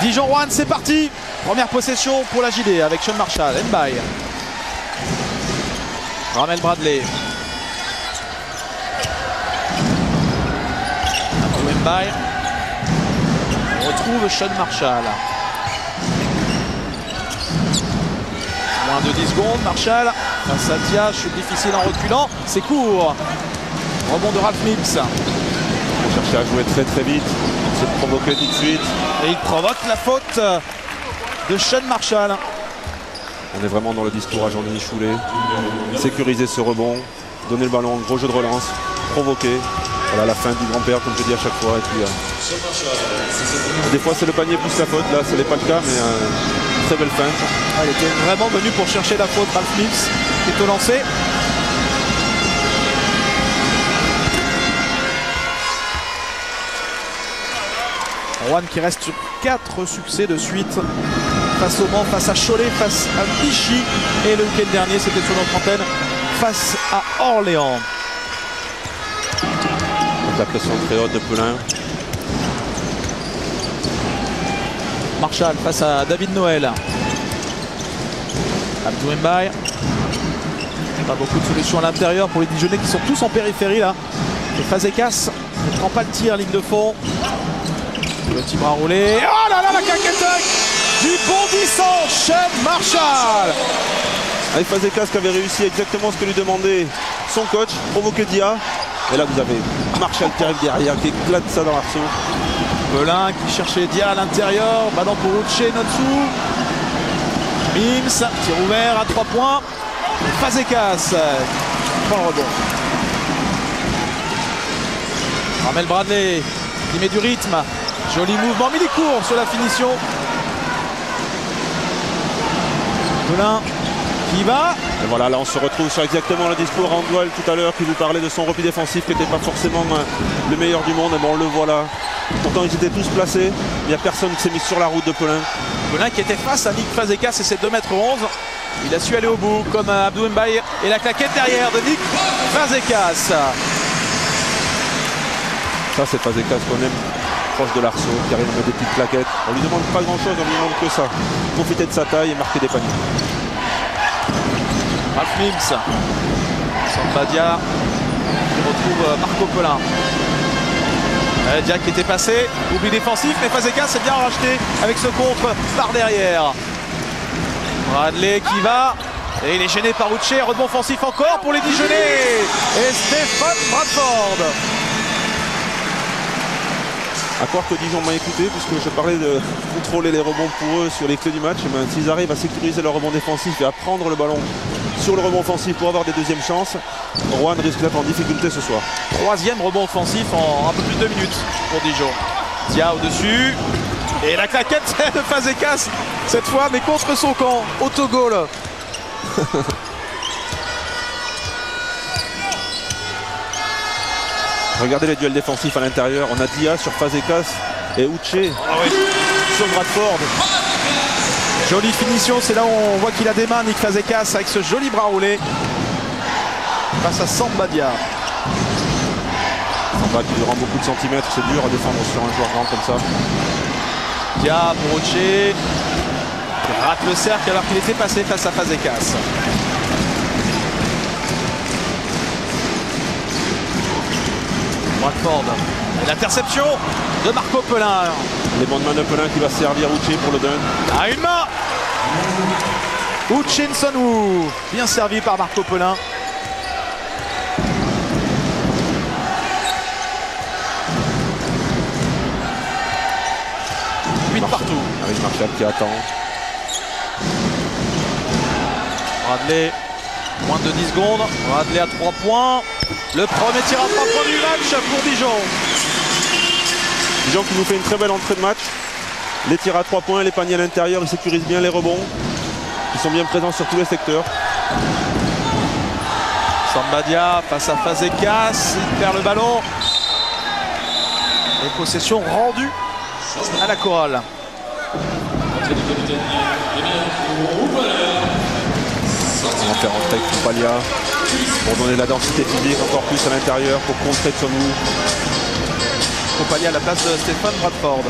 Dijon-Roanne, c'est parti. Première possession pour la JD avec Sean Marshall. Mbaye. Ramel Bradley. Mbaye. On retrouve Sean Marshall. Moins de 10 secondes. Marshall face à Dia. Chute difficile en reculant. C'est court. Rebond de Ralph Mills. On cherchait à jouer très très vite. Se provoquer tout de suite. Et il provoque la faute de Sean Marshall. On est vraiment dans le discours à Jean-Denis Choulet. Sécuriser ce rebond, donner le ballon, gros jeu de relance, provoquer. Voilà la fin du grand-père, comme je dis à chaque fois. Et puis, des fois c'est le panier plus la faute, là ce n'est pas le cas, mais très belle fin. Il était vraiment venu pour chercher la faute, Ralph Mills, qui est au lancer. Roanne qui reste sur 4 succès de suite. Face au Mans, face à Cholet, face à Vichy. Et le week-end dernier, c'était sur notre antenne, face à Orléans. La pression très haute de Pelin. Marshall face à David Noël. Abdou Mbaye. Pas beaucoup de solutions à l'intérieur pour les Dijonnais qui sont tous en périphérie là. Et Fazekas ne prend pas le tir, ligne de fond. Le petit bras roulé. Oh là là, la caquette du bondissant Sean Marshall. Avec Fazekas qui avait réussi exactement ce que lui demandait son coach, provoquer Dia. Et là vous avez Marshall qui arrive derrière, qui éclate ça dans l'arceau. Pelin qui cherchait Dia à l'intérieur. Ballon pour Uche Notsu. Mims, tir ouvert à 3 points. Fazekas prend le rebond. Ramel Bradley qui met du rythme. Joli mouvement, mais il est court sur la finition. Pelin qui va. Et voilà, là on se retrouve sur exactement le discours Randwell tout à l'heure qui vous parlait de son repli défensif qui n'était pas forcément le meilleur du monde. Et bon, on le voit là. Pourtant ils étaient tous placés. Il n'y a personne qui s'est mis sur la route de Pelin. Pelin qui était face à Nick Fazekas et ses 2,11 m. Il a su aller au bout comme Abdou Mbaye. Et la claquette derrière de Nick Fazekas. Ça c'est Fazekas qu'on aime, proche de l'arceau, qui arrive à mettre des petites claquettes. On lui demande pas grand chose, on lui demande que ça. Profiter de sa taille et marquer des paniers. Ralph Mills. Dia qui retrouve Marco Pelin. Dia qui était passé, oubli défensif, mais Fazekas s'est bien racheté avec ce contre par derrière. Bradley qui va, et il est gêné par Uche, rebond offensif encore pour les Dijonnais. Et Stéphane Bradford. À croire que Dijon m'a écouté, puisque je parlais de contrôler les rebonds pour eux sur les clés du match. S'ils arrivent à sécuriser leur rebond défensif et à prendre le ballon sur le rebond offensif pour avoir des deuxièmes chances, Roanne risque d'être en difficulté ce soir. 3e rebond offensif en un peu plus de 2 minutes pour Dijon. Dia au-dessus. Et la claquette de Fazekas cette fois, mais contre son camp. Autogol. Regardez les duels défensifs à l'intérieur. On a Dia sur Fazekas et Uche sur Bradford. Jolie finition, c'est là où on voit qu'il a des mains, Nick Fazekas, avec ce joli bras roulé face à Samba Dia. Samba qui lui rend beaucoup de centimètres, c'est dur à défendre sur un joueur grand comme ça. Dia pour Uche, qui rate le cercle alors qu'il était passé face à Fazekas. Bradford, l'interception de Marco Pelin. Les bonnes mains de Pelin qui va servir Uche pour le dunk. À une main, Uche Nsonwu, bien servi par Marco Pelin. Partout. Avec Marshall qui attend. Bradley, moins de 10 secondes. Bradley à 3 points. Le premier tir à 3 points du match pour Dijon. Dijon qui nous fait une très belle entrée de match. Les tirs à 3 points, les paniers à l'intérieur, ils sécurisent bien les rebonds. Ils sont bien présents sur tous les secteurs. Samba Dia face à Fazekas. Il perd le ballon. Et possession rendue à la chorale. On va faire entrer Koupalia pour donner de la densité physique encore plus à l'intérieur pour contrer Nsonwu. Koupalia à la place de Stéphane Bradford.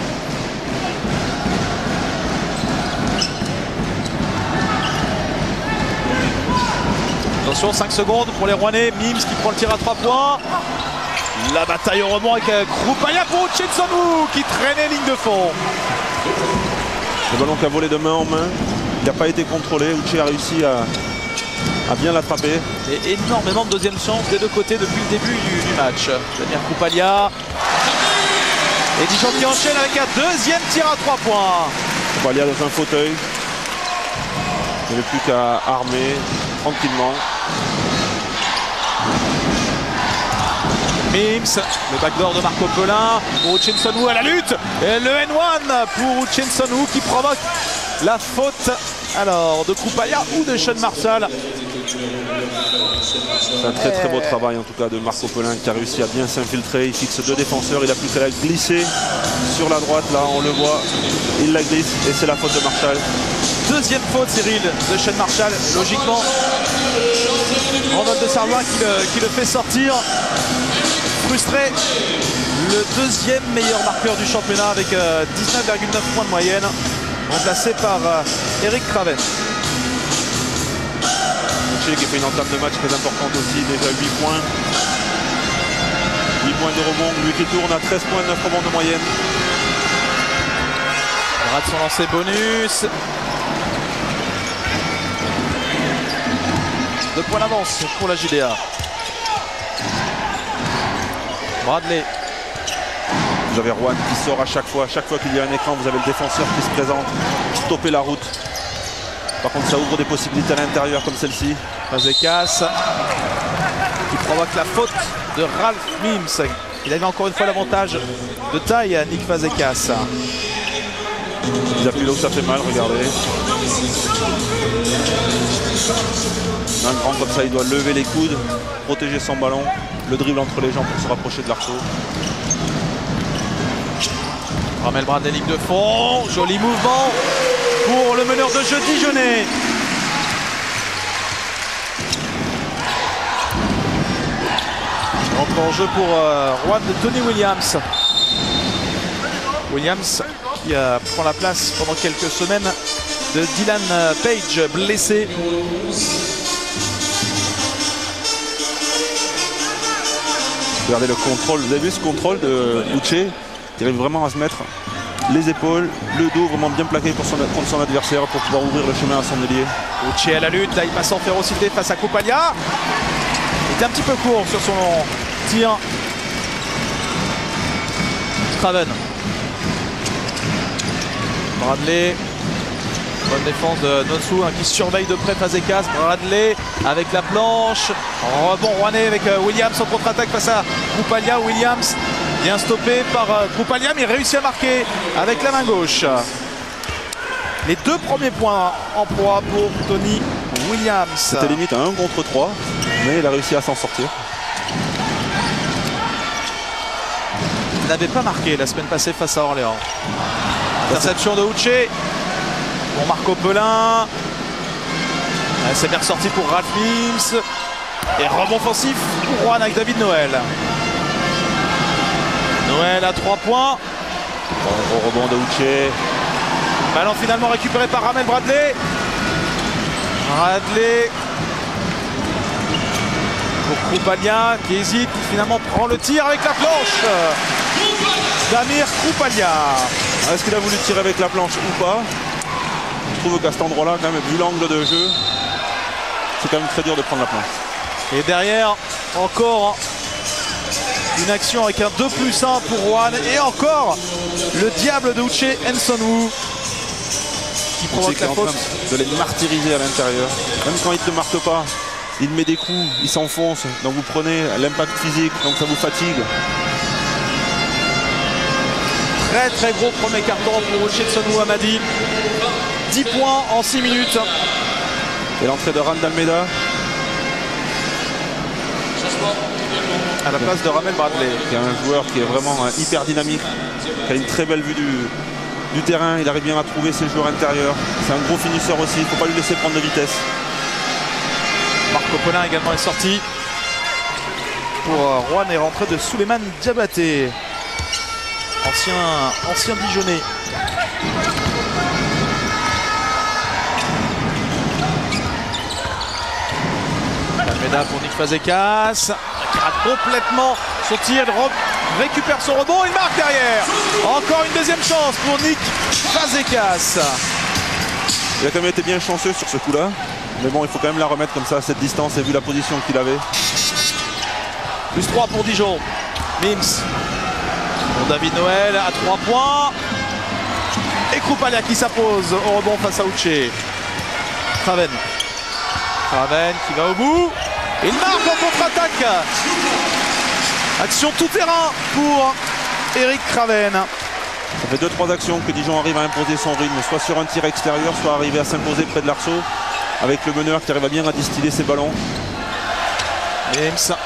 Attention, 5 secondes pour les Rouennais. Mims qui prend le tir à 3 points. La bataille au rebond avec Krupalja pour Uche Nsonwu qui traînait ligne de fond. Le ballon qui a volé de main en main. Il n'a pas été contrôlé. Uche a réussi à bien l'attraper. Et énormément de deuxième chance des deux côtés depuis le début du match. Damir Krupalja. Et Dijon qui enchaîne avec un deuxième tir à 3 points. Krupalja dans un fauteuil. Il n'y avait plus qu'à armer tranquillement. Mims, le backdoor de Marco Pelin pour Uche Nsonwu à la lutte. Et le N1 pour Uche Nsonwu qui provoque la faute alors de Krupalja ou de Sean Marshall. C'est un très beau travail en tout cas de Marco Pelin qui a réussi à bien s'infiltrer. Il fixe deux défenseurs, il a plus qu'à la glisser sur la droite, là on le voit, il la glisse et c'est la faute de Marshall. Deuxième faute, Cyril, de Sean Marshall, logiquement. Randolph de Sarlouin qui le fait sortir. Frustré, le deuxième meilleur marqueur du championnat avec 19,9 points de moyenne, remplacé par Eric Craven. Uche qui fait une entame de match très importante aussi, déjà 8 points. 8 points de rebond, lui qui tourne à 13 points, 9 rebonds de moyenne. Il rate son lancer bonus. 2 points d'avance pour la JDA. Bradley. Vous avez Rouen qui sort à chaque fois qu'il y a un écran, vous avez le défenseur qui se présente, stopper la route. Par contre ça ouvre des possibilités à l'intérieur comme celle-ci. Fazekas qui provoque la faute de Ralph Mims. Il avait encore une fois l'avantage de taille à Nick Fazekas. Il appuie là où ça fait mal, regardez. Un grand comme ça, il doit lever les coudes, protéger son ballon, le dribble entre les jambes pour se rapprocher de l'arceau. Ramel Bradley, ligne de fond, joli mouvement pour le meneur de jeu dijonnais. Entre en jeu pour Rouen de Tony Williams. Williams qui prend la place pendant quelques semaines de Dylan Page, blessé. Regardez le contrôle, vous avez vu ce contrôle de Uche qui arrive vraiment à se mettre les épaules, le dos vraiment bien plaqué contre son adversaire pour pouvoir ouvrir le chemin à son ailier. Uche à la lutte, là il passe en férocité face à Krupalja. Il était un petit peu court sur son tir. Craven. Bradley. Bonne défense de Nsonwu qui surveille de près Fazekas. Bradley avec la planche. Rebond rouennais avec Williams en contre-attaque face à Krupalja. Williams bien stoppé par Krupalja, mais il réussit à marquer avec la main gauche. Les 2 premiers points en proie pour Tony Williams. C'était limite à 1 contre 3, mais il a réussi à s'en sortir. Il n'avait pas marqué la semaine passée face à Orléans. Interception de Uche pour Marco Pelin. C'est bien ressorti pour Ralph Mims. Et rebond offensif pour Rouen avec David Noël. Noël à 3 points. Bon, gros rebond de Uche. Ballon finalement récupéré par Ramel Bradley. Bradley pour Krupalja qui hésite, qui finalement prend le tir avec la planche. Damir Krupalja. Est-ce qu'il a voulu tirer avec la planche ou pas? Je trouve qu'à cet endroit-là, quand même, vu l'angle de jeu, c'est quand même très dur de prendre la planche. Et derrière, encore une action avec un 2+1 pour Rouen. Et encore le diable de Uche Nsonwu qui provoque la faute. De les martyriser à l'intérieur. Même quand il ne te marque pas, il met des coups, il s'enfonce. Donc vous prenez l'impact physique, donc ça vous fatigue. Très gros premier carton pour Uche Nsonwu Amadi. 10 points en 6 minutes. Et l'entrée de Rand Almeida à la place de Ramel Bradley. Qui est un joueur qui est vraiment hyper dynamique, qui a une très belle vue du terrain. Il arrive bien à trouver ses joueurs intérieurs. C'est un gros finisseur aussi, il ne faut pas lui laisser prendre de vitesse. Marco Pelin également est sorti. Pour Rouen est rentré de Souleymane Diabaté, ancien Dijonnais. Meda pour Nick Fazekas, qui rate complètement son tir, il récupère son rebond, il marque derrière. Encore une deuxième chance pour Nick Fazekas. Il a quand même été bien chanceux sur ce coup-là. Mais bon, il faut quand même la remettre comme ça à cette distance et vu la position qu'il avait. Plus 3 pour Dijon. Mims pour David Noël à 3 points. Et Krupalia qui s'impose au rebond face à Uche. Craven qui va au bout. Il marque en contre-attaque. Action tout terrain pour Eric Craven. Ça fait 2-3 actions que Dijon arrive à imposer son rythme, soit sur un tir extérieur, soit arriver à s'imposer près de l'arceau, avec le meneur qui arrive à bien à distiller ses ballons. Mims.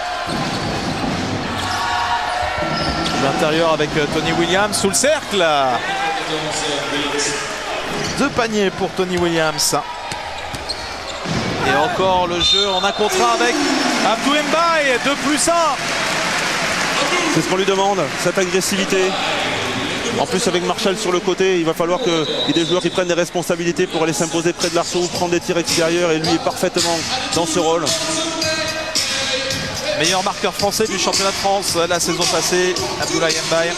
L'intérieur avec Tony Williams sous le cercle. 2 paniers pour Tony Williams. Et encore le jeu en un contre un avec Abdou Mbaye, 2+1. C'est ce qu'on lui demande, cette agressivité. En plus avec Marshall sur le côté, il va falloir qu'il y ait des joueurs qui prennent des responsabilités pour aller s'imposer près de l'arceau ou prendre des tirs extérieurs, et lui est parfaitement dans ce rôle. Meilleur marqueur français du championnat de France la saison passée, Abdoulaye Mbaye.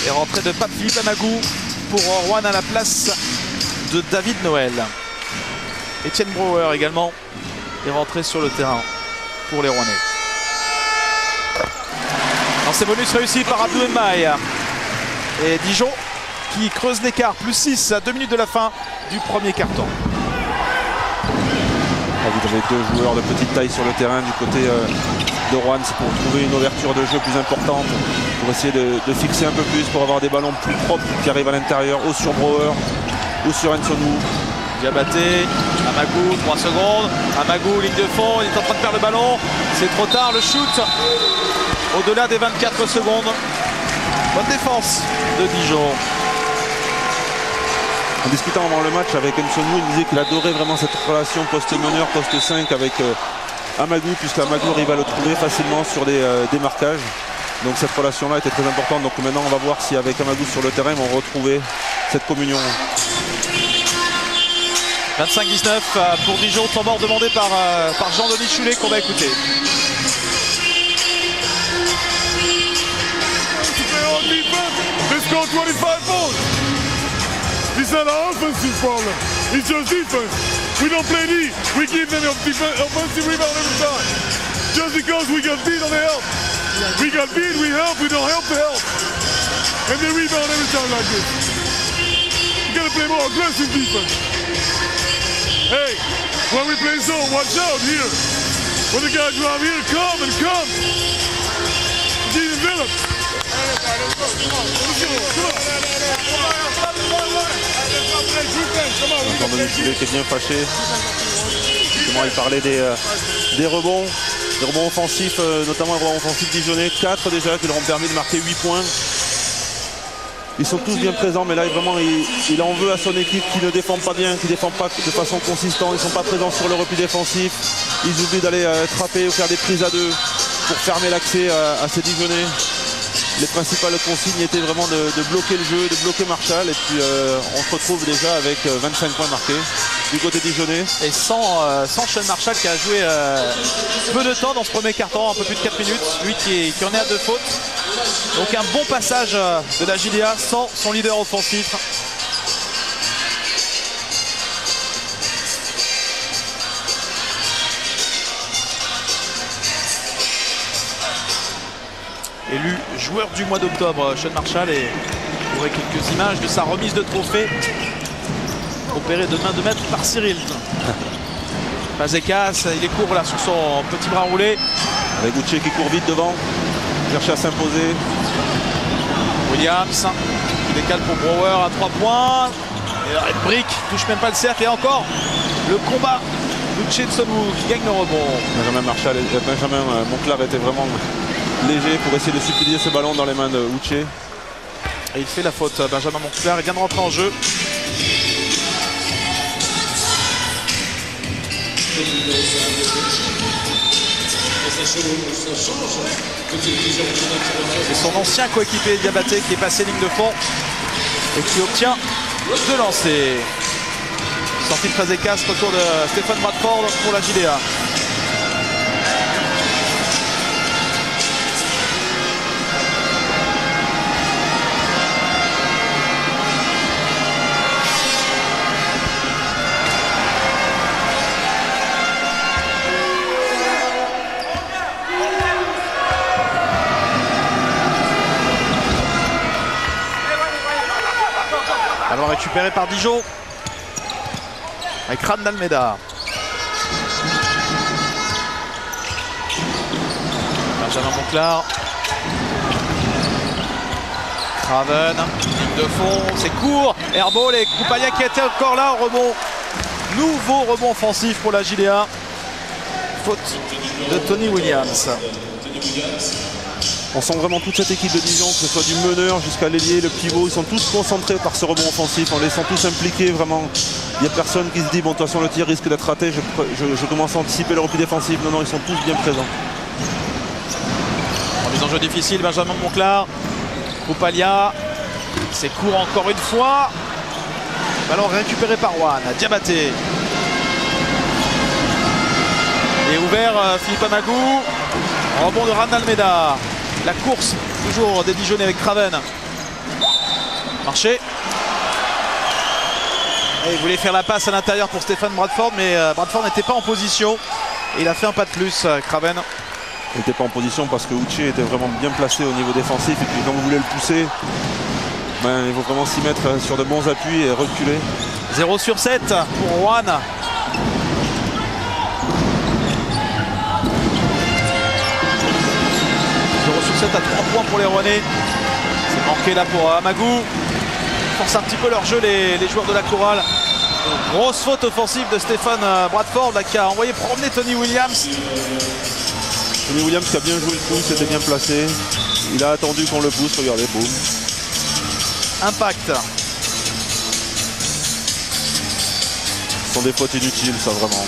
Et rentrée de Pape-Philippe Amagou pour Rouen à la place de David Noël. Etienne Brouwer également est rentré sur le terrain pour les Rouennais. Lancé bonus réussi par Abdou Mbaye. Et Dijon qui creuse l'écart, +6 à 2 minutes de la fin du premier quart-temps. Vous avez 2 joueurs de petite taille sur le terrain du côté de Rouen. C'est pour trouver une ouverture de jeu plus importante, pour essayer de fixer un peu plus, pour avoir des ballons plus propres qui arrivent à l'intérieur, ou sur Brouwer ou sur Nsonu. Diabaté, Amagou, 3 secondes. Amagou, ligne de fond, il est en train de perdre le ballon. C'est trop tard, le shoot au-delà des 24 secondes. Bonne défense de Dijon. En discutant avant le match avec Nsonu, il disait qu'il adorait vraiment cette relation poste-meneur, poste 5 avec Amagou, puisqu'Amagou arrive à le trouver facilement sur des marquages. Donc cette relation-là était très importante. Donc maintenant, on va voir si avec Amagou sur le terrain, ils vont retrouver cette communion. 25-19 pour Dijon, temps mort demandé par Jean-Denis Choulet qu'on va écouter. Let's go 25 points. It's not an offensive problem. It's just defense. We don't play D. We give them offensive rebound every time. Just because we got beat on the help. We got beat, we help, we don't help the help. And they rebound every time like this. You gotta play more aggressive defense. Hey, when we play zone, watch out here. When the guys drive here, come and come. Develop. Jean-Denis Choulet qui est bien fâché. Justement, il parlait des rebonds offensifs, notamment un rebond offensif dijonnais, 4 déjà, qui leur ont permis de marquer 8 points. Ils sont tous bien présents, mais là vraiment il en veut à son équipe qui ne défend pas bien, qui ne défend pas de façon consistante. Ils ne sont pas présents sur le repli défensif. Ils oublient d'aller trapper ou faire des prises à 2 pour fermer l'accès à ces Dijonnais. Les principales consignes étaient vraiment de bloquer le jeu, de bloquer Marshall. Et puis on se retrouve déjà avec 25 points marqués du côté dijonnais. Et sans Sean Marshall qui a joué peu de temps dans ce premier quart-temps, un peu plus de 4 minutes. Lui qui en est à 2 fautes. Donc un bon passage de la JDA sans son leader offensif. Élu joueur du mois d'octobre, Sean Marshall, et vous aurez quelques images de sa remise de trophée opérée de main de maître par Cyril. Fazekas, il est court là sur son petit bras roulé. Avec Uche qui court vite devant, cherche à s'imposer. Williams qui décale pour Brouwer à 3 points. Et Red Brick touche même pas le cercle. Et encore le combat de Nsonu qui gagne le rebond. Benjamin Monclar était vraiment léger pour essayer de subtiliser ce ballon dans les mains de Uche. Et il fait la faute. Benjamin Monclar, il vient de rentrer en jeu. C'est son ancien coéquipier Diabaté qui est passé ligne de fond et qui obtient de lancer. Sortie de Fazekas, retour de Stéphane Bradford pour la JDA. Ballon récupéré par Dijon. Avec Ran d'Almeida. Benjamin Monclar. Craven, ligne de fond, c'est court. Airball et Koupalia qui était encore là au rebond. Nouveau rebond offensif pour la JDA. Faute de Tony Williams. On sent vraiment toute cette équipe de Dijon, que ce soit du meneur jusqu'à l'ailier, le pivot, ils sont tous concentrés par ce rebond offensif, on les sent tous impliqués vraiment. Il n'y a personne qui se dit bon de toute façon le tir risque d'être raté, je commence à anticiper le repli défensif. Non, non, ils sont tous bien présents. En mise en jeu difficile, Benjamin Monclar. Koupalia, c'est court encore une fois. Ballon récupéré par Juan, Diabaté. Et ouvert Philippe Amagou. Rebond de Ran d'Almeida. La course toujours des Dijonnais avec Craven. Marché. Et il voulait faire la passe à l'intérieur pour Stéphane Bradford, mais Bradford n'était pas en position. Et il a fait un pas de plus, Craven. Il n'était pas en position parce que Uche était vraiment bien placé au niveau défensif. Et puis quand vous voulez le pousser, ben, il faut vraiment s'y mettre sur de bons appuis et reculer. 0 sur 7 pour Juan. 7 à 3 points pour les Rouennais. C'est manqué là pour Amagou. Force un petit peu leur jeu les joueurs de la chorale. Grosse faute offensive de Stéphane Bradford là, qui a envoyé promener Tony Williams. Tony Williams qui a bien joué le coup, s'était bien placé. Il a attendu qu'on le pousse, regardez, boum. Impact. Ce sont des fautes inutiles, ça vraiment.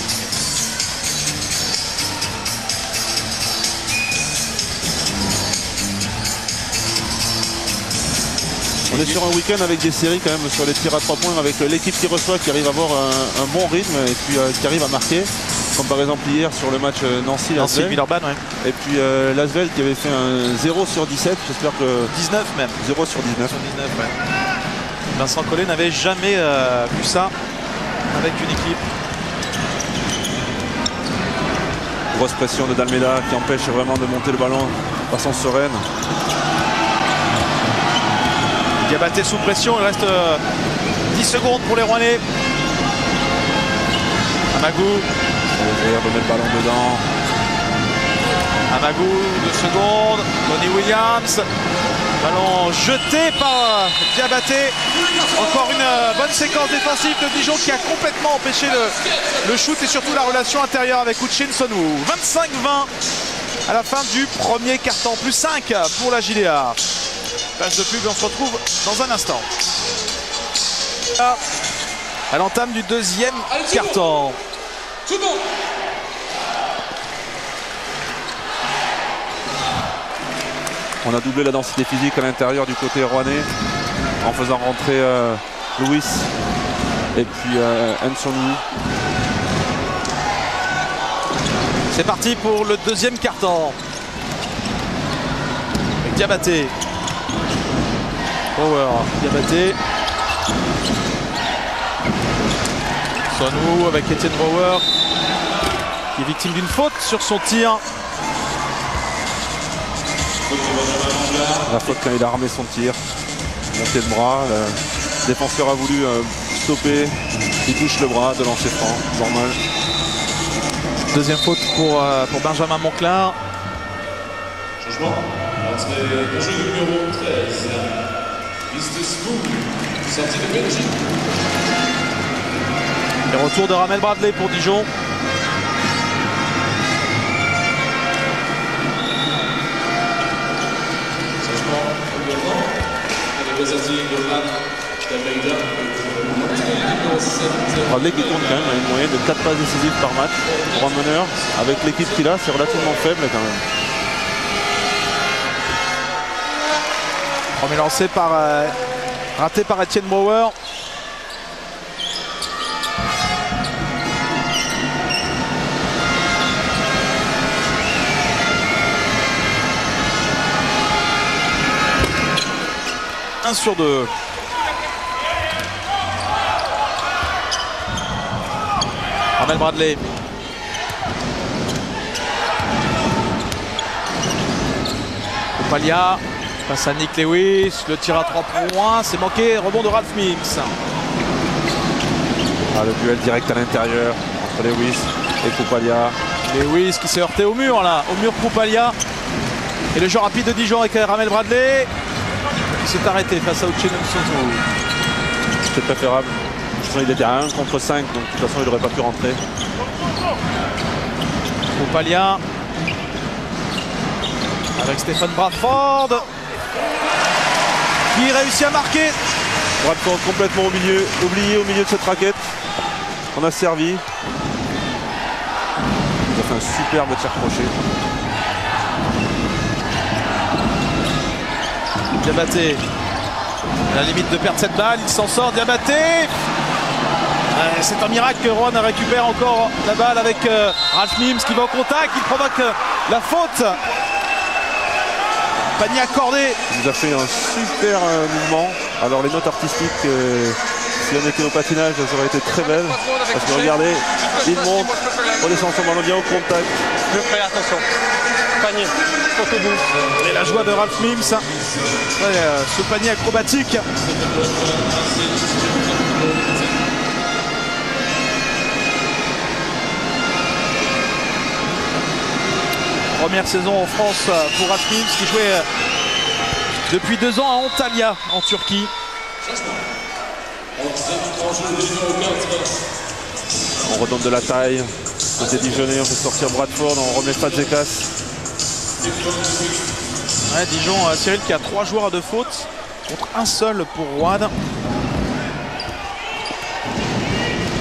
On est sur un week-end avec des séries quand même sur les tirs à 3 points, avec l'équipe qui reçoit, qui arrive à avoir un bon rythme et puis qui arrive à marquer. Comme par exemple hier sur le match Nancy-Villeurbanne. Ouais. Et puis Lasvel qui avait fait un 0 sur 17, j'espère que... 19 même. 0 sur 19. Ouais. Vincent Collet n'avait jamais vu ça avec une équipe. Grosse pression de d'Almeida qui empêche vraiment de monter le ballon de façon sereine. Diabaté sous pression, il reste 10 secondes pour les Rouennais. Amagou. Donner le ballon dedans. Amagou, 2 secondes. Tony Williams. Ballon jeté par Diabaté. Encore une bonne séquence défensive de Dijon qui a complètement empêché le shoot et surtout la relation intérieure avec Uchin Sonou. 25-20 à la fin du premier quart-temps. Plus 5 pour la JDA. Page de pub et on se retrouve dans un instant. À l'entame du deuxième quart-temps. On a doublé la densité physique à l'intérieur du côté rouennais en faisant rentrer Louis et puis Nsonou. C'est parti pour le deuxième quart-temps. Avec Diabaté. Power, Diabaté. Sonou avec Etienne Bauer qui est victime d'une faute sur son tir. La faute quand il a armé son tir. Montée de bras. Le défenseur a voulu stopper. Il touche le bras de lancer franc. Normal. Deuxième faute pour Benjamin Monclar. Changement. Entrée de jeu numéro 13. Mr. Spoon, sortie de Belgique. Et retour de Ramel Bradley pour Dijon. Changement également. Avec les assises de Ran d'Almeida. Bradley qui tourne quand même à une moyenne de 4 passes décisives par match. Pour un meneur, avec l'équipe qu'il a, c'est relativement faible quand même. Premier lancé raté par Etienne Bauer. Un sur 2. Ramel Bradley. Koupalia. Face à Nick Lewis, le tir à 3 points, c'est manqué, rebond de Ralph Mills. Ah, le duel direct à l'intérieur entre Lewis et Koupalia. Lewis qui s'est heurté au mur là, au mur Koupalia. Et le jeu rapide de Dijon avec Ramel Bradley qui s'est arrêté face à Uchenna Nsongo. C'était préférable. Il était à 1 contre 5, donc de toute façon il n'aurait pas pu rentrer. Koupalia avec Stephen Bradford qui réussit à marquer. Bradford complètement oublié au milieu de cette raquette. On a servi. Il a fait un superbe tir crochet. Diabaté à la limite de perdre cette balle, il s'en sort. Diabaté. C'est un miracle que Rouen récupère encore la balle avec Ralph Mills qui va au contact, il provoque la faute. Panier accordé. Il nous a fait un super mouvement. Alors les notes artistiques, si on était au patinage, elles auraient été très belles. Parce que regardez, il monte, redescend son ballon bien au contact. Je ferai attention. Panier, photo douce. Et la joie de Ralph Mills. Ce panier acrobatique. Première saison en France pour Ralph Mills qui jouait depuis 2 ans à Antalya en Turquie. On redonne de la taille. Côté Dijonais, on fait sortir Bradford, on remet Fazekas. Ouais, Dijon, Cyril qui a 3 joueurs à 2 fautes contre un seul pour Rouen.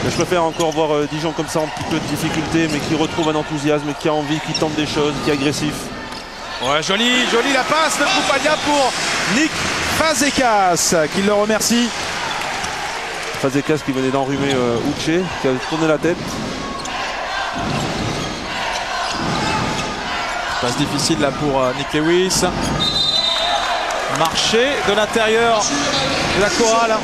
Mais je préfère encore voir Dijon comme ça en petit peu de difficulté, mais qui retrouve un enthousiasme, qui a envie, qui tente des choses, qui est agressif. Ouais, joli la passe de Koupalia pour Nick Fazekas qui le remercie. Fazekas qui venait d'enrhumer Uche, qui a tourné la tête. Passe difficile là pour Nick Lewis. Marché de l'intérieur de la chorale.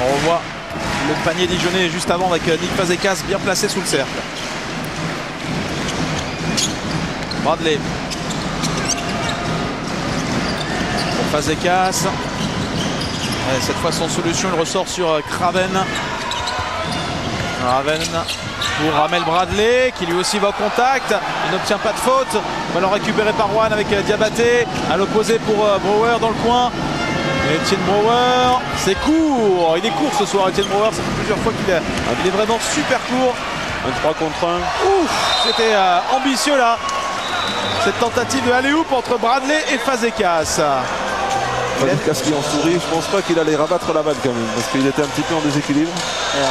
On revoit le panier dijonnais juste avant avec Nick Fazekas bien placé sous le cercle. Bradley pour Fazekas. Cette fois sans solution, il ressort sur Craven. Craven pour Ramel Bradley qui lui aussi va au contact. Il n'obtient pas de faute. Ballon récupéré par Rouen avec Diabaté. À l'opposé pour Brouwer dans le coin. Etienne Brouwer, c'est court. Il est court ce soir, Etienne Brouwer. Ça fait plusieurs fois qu'il est vraiment super court. Un 3 contre 1. Ouf, c'était ambitieux là. Cette tentative de alley-oop entre Bradley et Fazekas. Fazekas qui en sourit, je pense pas qu'il allait rabattre la balle quand même, parce qu'il était un petit peu en déséquilibre.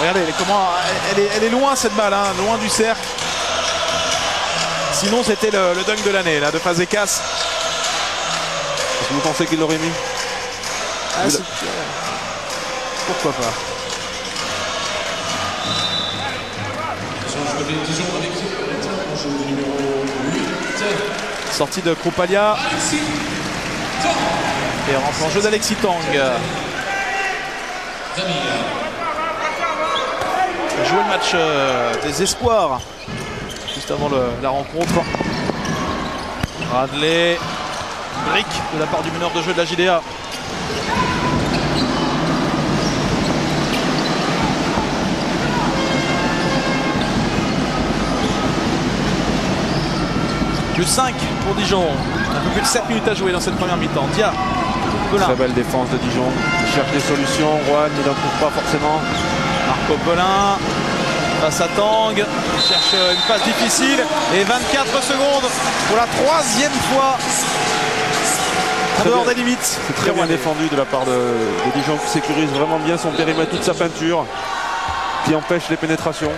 Regardez comment elle est loin cette balle, hein, loin du cercle. Sinon c'était le dunk de l'année là de Fazekas. Est-ce que vous pensez qu'il l'aurait mis? Pourquoi pas. Sortie de Koupalia. Et rentre en jeu d'Alexis Tang. Jouer le match des espoirs juste avant la rencontre. Bradley, brique de la part du meneur de jeu de la JDA. Plus 5 pour Dijon. Un peu plus de 7 minutes à jouer dans cette première mi-temps. Dia. Pelin. Très belle défense de Dijon. Il cherche des solutions. Rouen ne l'en trouve pas forcément. Marco Pelin face à Tang. Il cherche une passe difficile. Et 24 secondes pour la 3e fois en dehors des limites. C'est très bien défendu de la part de Dijon qui sécurise vraiment bien son périmètre, toute sa peinture, qui empêche les pénétrations.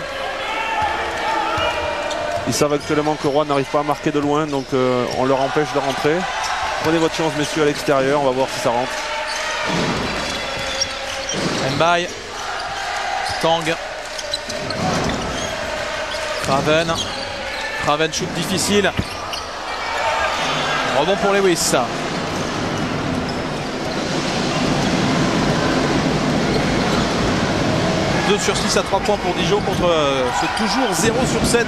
Ils savent actuellement que Rouen n'arrive pas à marquer de loin, donc on leur empêche de rentrer. Prenez votre chance, messieurs, à l'extérieur. On va voir si ça rentre. Mbaye. Tang. Craven. Craven shoot difficile. Rebond pour Lewis. 2 sur 6 à 3 points pour Dijon contre ce toujours 0 sur 7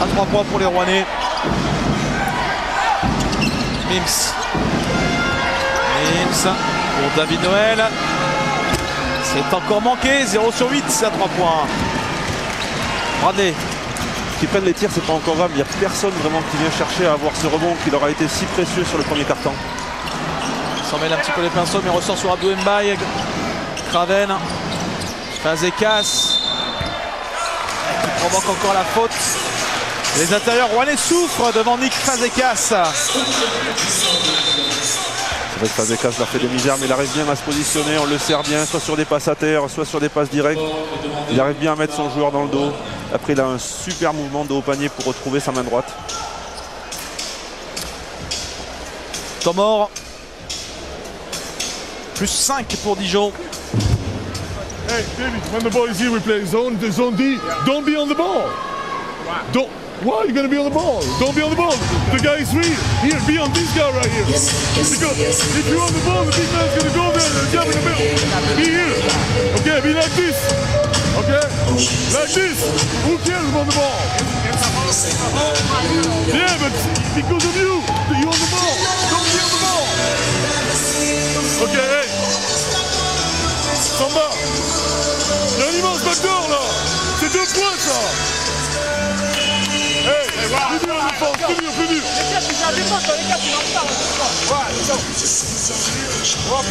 à 3 points pour les Rouennais. Mims pour David Noël. C'est encore manqué, 0 sur 8, c'est à 3 points. Bradley. Qui prennent les tirs, c'est pas encore grave. Il n'y a personne vraiment qui vient chercher à avoir ce rebond qui leur a été si précieux sur le premier quart-temps. Il s'en mêle un petit peu les pinceaux, mais ressort sur Abdou Mbaye. Craven. Fazekas. Qui provoque encore la faute. Les intérieurs rouennais souffrent devant Nick Fazekas. C'est vrai que Fazekas leur fait des misères, mais il arrive bien à se positionner. On le sert bien, soit sur des passes à terre, soit sur des passes directes. Il arrive bien à mettre son joueur dans le dos. Après, il a un super mouvement de haut panier pour retrouver sa main droite. Tomor. Plus 5 pour Dijon. Hey, David, when the ball is here, we play zone D. Don't be on the ball. Don't. Why are you going to be on the ball? Don't be on the ball. The guy is free. Here, be on this guy right here. Because if you're on the ball, the big man's going to go there and jump in the middle. Be here. Okay, be like this. Okay? Like this. Who cares about the ball? Yeah, but because of you, you're on the ball. Don't be on the ball. Okay, hey. Samba. Il y a un immense backdoor là. C'est 2 points ça. Hey, plus dur en défense, plus dur.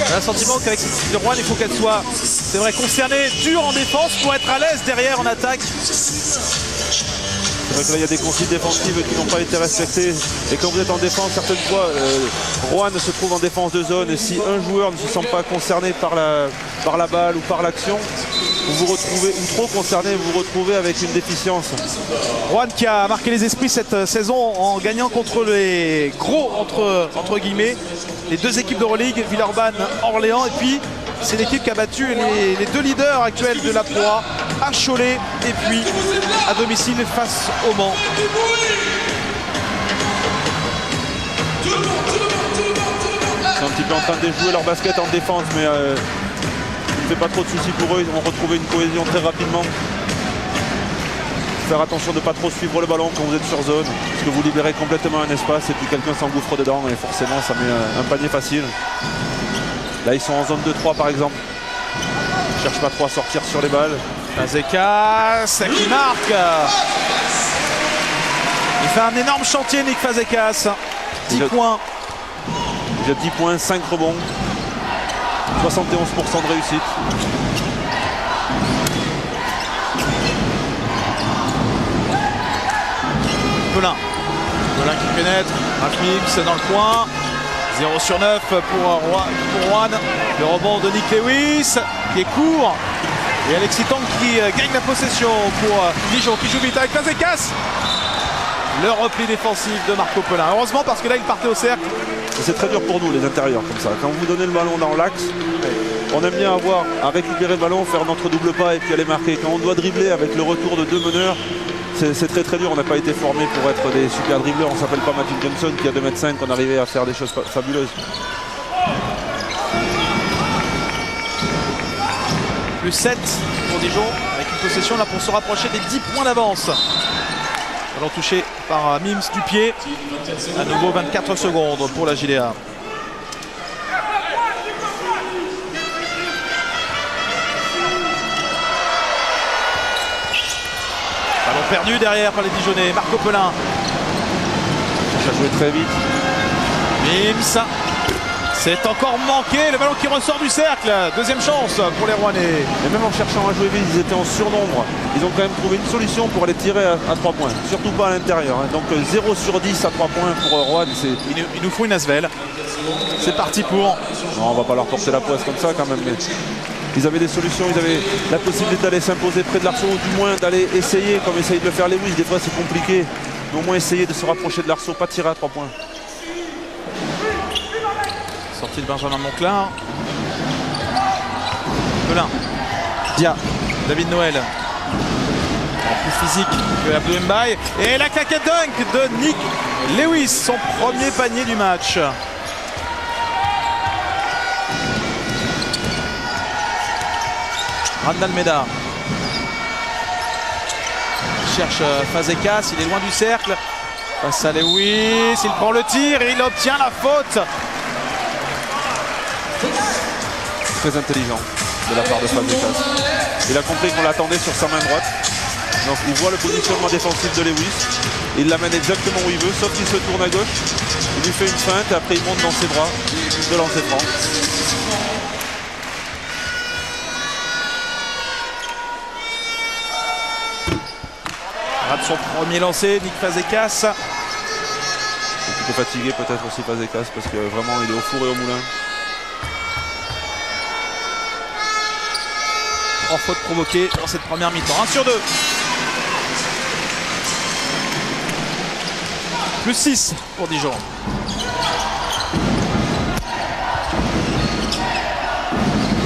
J'ai un sentiment qu'avec cette équipe de Rouen, il faut qu'elle soit, c'est vrai, concernée, dure en défense pour être à l'aise derrière en attaque. C'est vrai que là, il y a des consignes défensives qui n'ont pas été respectées. Et quand vous êtes en défense, certaines fois, Rouen se trouve en défense de zone. Et si un joueur ne se sent pas concerné par la balle ou par l'action, vous vous retrouvez, ou trop concerné, vous vous retrouvez avec une déficience. Rouen qui a marqué les esprits cette saison en gagnant contre les gros, entre guillemets, les 2 équipes d'Euroleague, Villeurbanne, Orléans. Et puis, c'est l'équipe qui a battu les 2 leaders actuels de la Pro A, à Cholet et puis à domicile face au Mans. Ils sont un petit peu en train de déjouer leur basket en défense, mais ne fait pas trop de soucis pour eux. Ils vont retrouver une cohésion très rapidement. Faire attention de ne pas trop suivre le ballon quand vous êtes sur zone, parce que vous libérez complètement un espace et puis quelqu'un s'engouffre dedans et forcément ça met un panier facile. Là ils sont en zone 2-3 par exemple. Ils ne cherchent pas trop à sortir sur les balles. Fazekas qui marque. Il fait un énorme chantier Nick Fazekas. 10 points. Il a 10 points, 5 rebonds. 71% de réussite. Pelin qui pénètre. Mims dans le coin. 0 sur 9 pour Rouen. Le rebond de Nick Lewis qui est court. Et Alexis Tang qui gagne la possession pour Dijon qui joue vite avec Fazekas. Le repli défensif de Marco Pelin. Heureusement parce que là il partait au cercle. C'est très dur pour nous les intérieurs comme ça. Quand vous donnez le ballon dans l'axe, on aime bien avoir à récupérer le ballon, faire notre double pas et puis aller marquer. Quand on doit dribbler avec le retour de 2 meneurs, c'est très très dur. On n'a pas été formé pour être des super dribbleurs. On ne s'appelle pas Matthew Johnson qui a 2,5 m, on arrivait à faire des choses fabuleuses. Plus 7 pour Dijon avec une possession là pour se rapprocher des 10 points d'avance. Ballon touché par Mims du pied. À nouveau 24 secondes pour la JDA. Ballon perdu derrière par les Dijonnais. Marco Pelin. Ça a joué très vite. Mims. C'est encore manqué, le ballon qui ressort du cercle. Deuxième chance pour les Rouennais. Et même en cherchant à jouer vite, ils étaient en surnombre. Ils ont quand même trouvé une solution pour aller tirer à 3 points. Surtout pas à l'intérieur. Donc 0 sur 10 à 3 points pour Rouen. Il nous faut une Asvel. C'est parti pour. Non, on va pas leur porter la poisse comme ça quand même. Mais ils avaient des solutions, ils avaient la possibilité d'aller s'imposer près de l'arceau, ou du moins d'aller essayer, comme essayer de le faire Lewis. Des fois c'est compliqué. Mais au moins essayer de se rapprocher de l'arceau, pas tirer à 3 points. Sortie de Benjamin Monclar. Pelin. Dia. David Noël. Plus physique que Abdou Mbaye. Et la claquette dunk de Nick Lewis. Son premier panier du match. Randall Meda. cherche Fazekas, il est loin du cercle. Face à Lewis, il prend le tir et il obtient la faute. Très intelligent de la part de Fazekas. Il a compris qu'on l'attendait sur sa main droite. Donc il voit le positionnement défensif de Lewis. Il l'amène exactement où il veut, sauf qu'il se tourne à gauche. Il lui fait une feinte et après il monte dans ses bras de lancer franc. Rate son premier lancé, Nick Fazekas. Un petit peu fatigué peut-être aussi Fazekas parce que vraiment il est au four et au moulin. 3 fautes provoquées dans cette première mi-temps. 1 sur 2. Plus 6 pour Dijon.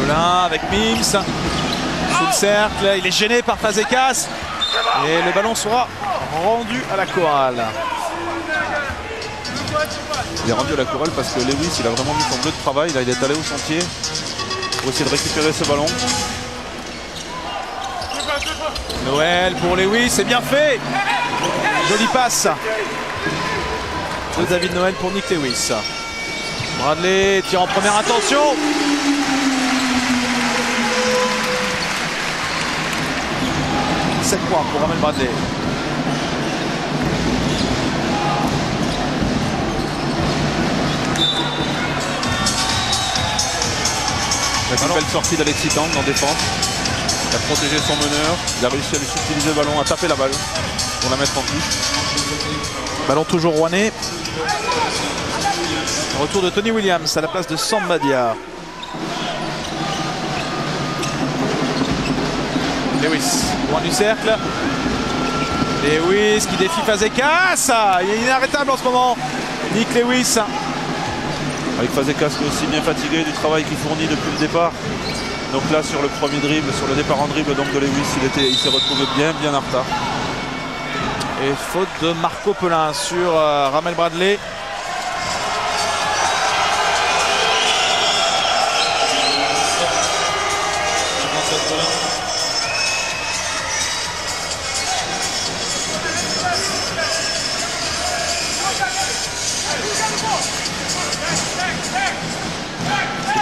Belin avec Mims. Sous le cercle, il est gêné par Fazekas. Et le ballon sera rendu à la chorale. Il est rendu à la chorale parce que Lewis il a vraiment mis son bleu de travail. Là il est allé au sentier pour essayer de récupérer ce ballon. Noël pour Lewis, c'est bien fait. Jolie passe de David Noël pour Nick Lewis. Bradley tire en première intention. « 7 points pour Ramel Bradley. Une belle sortie d'Alexis Tang en défense. Il a protégé son meneur. Il a réussi à lui subtiliser le ballon, à taper la balle pour la mettre en touche. Ballon toujours rouennais. Retour de Tony Williams à la place de Samba Dia. Lewis, loin du cercle. Lewis qui défie Fazekas. Il est inarrêtable en ce moment. Nick Lewis. Avec Fazekas qui est aussi bien fatigué du travail qu'il fournit depuis le départ. Donc là sur le premier dribble, sur le départ en dribble donc de Lewis, il s'est retrouvé bien en retard. Et faute de Marco Pelin sur Ramel Bradley.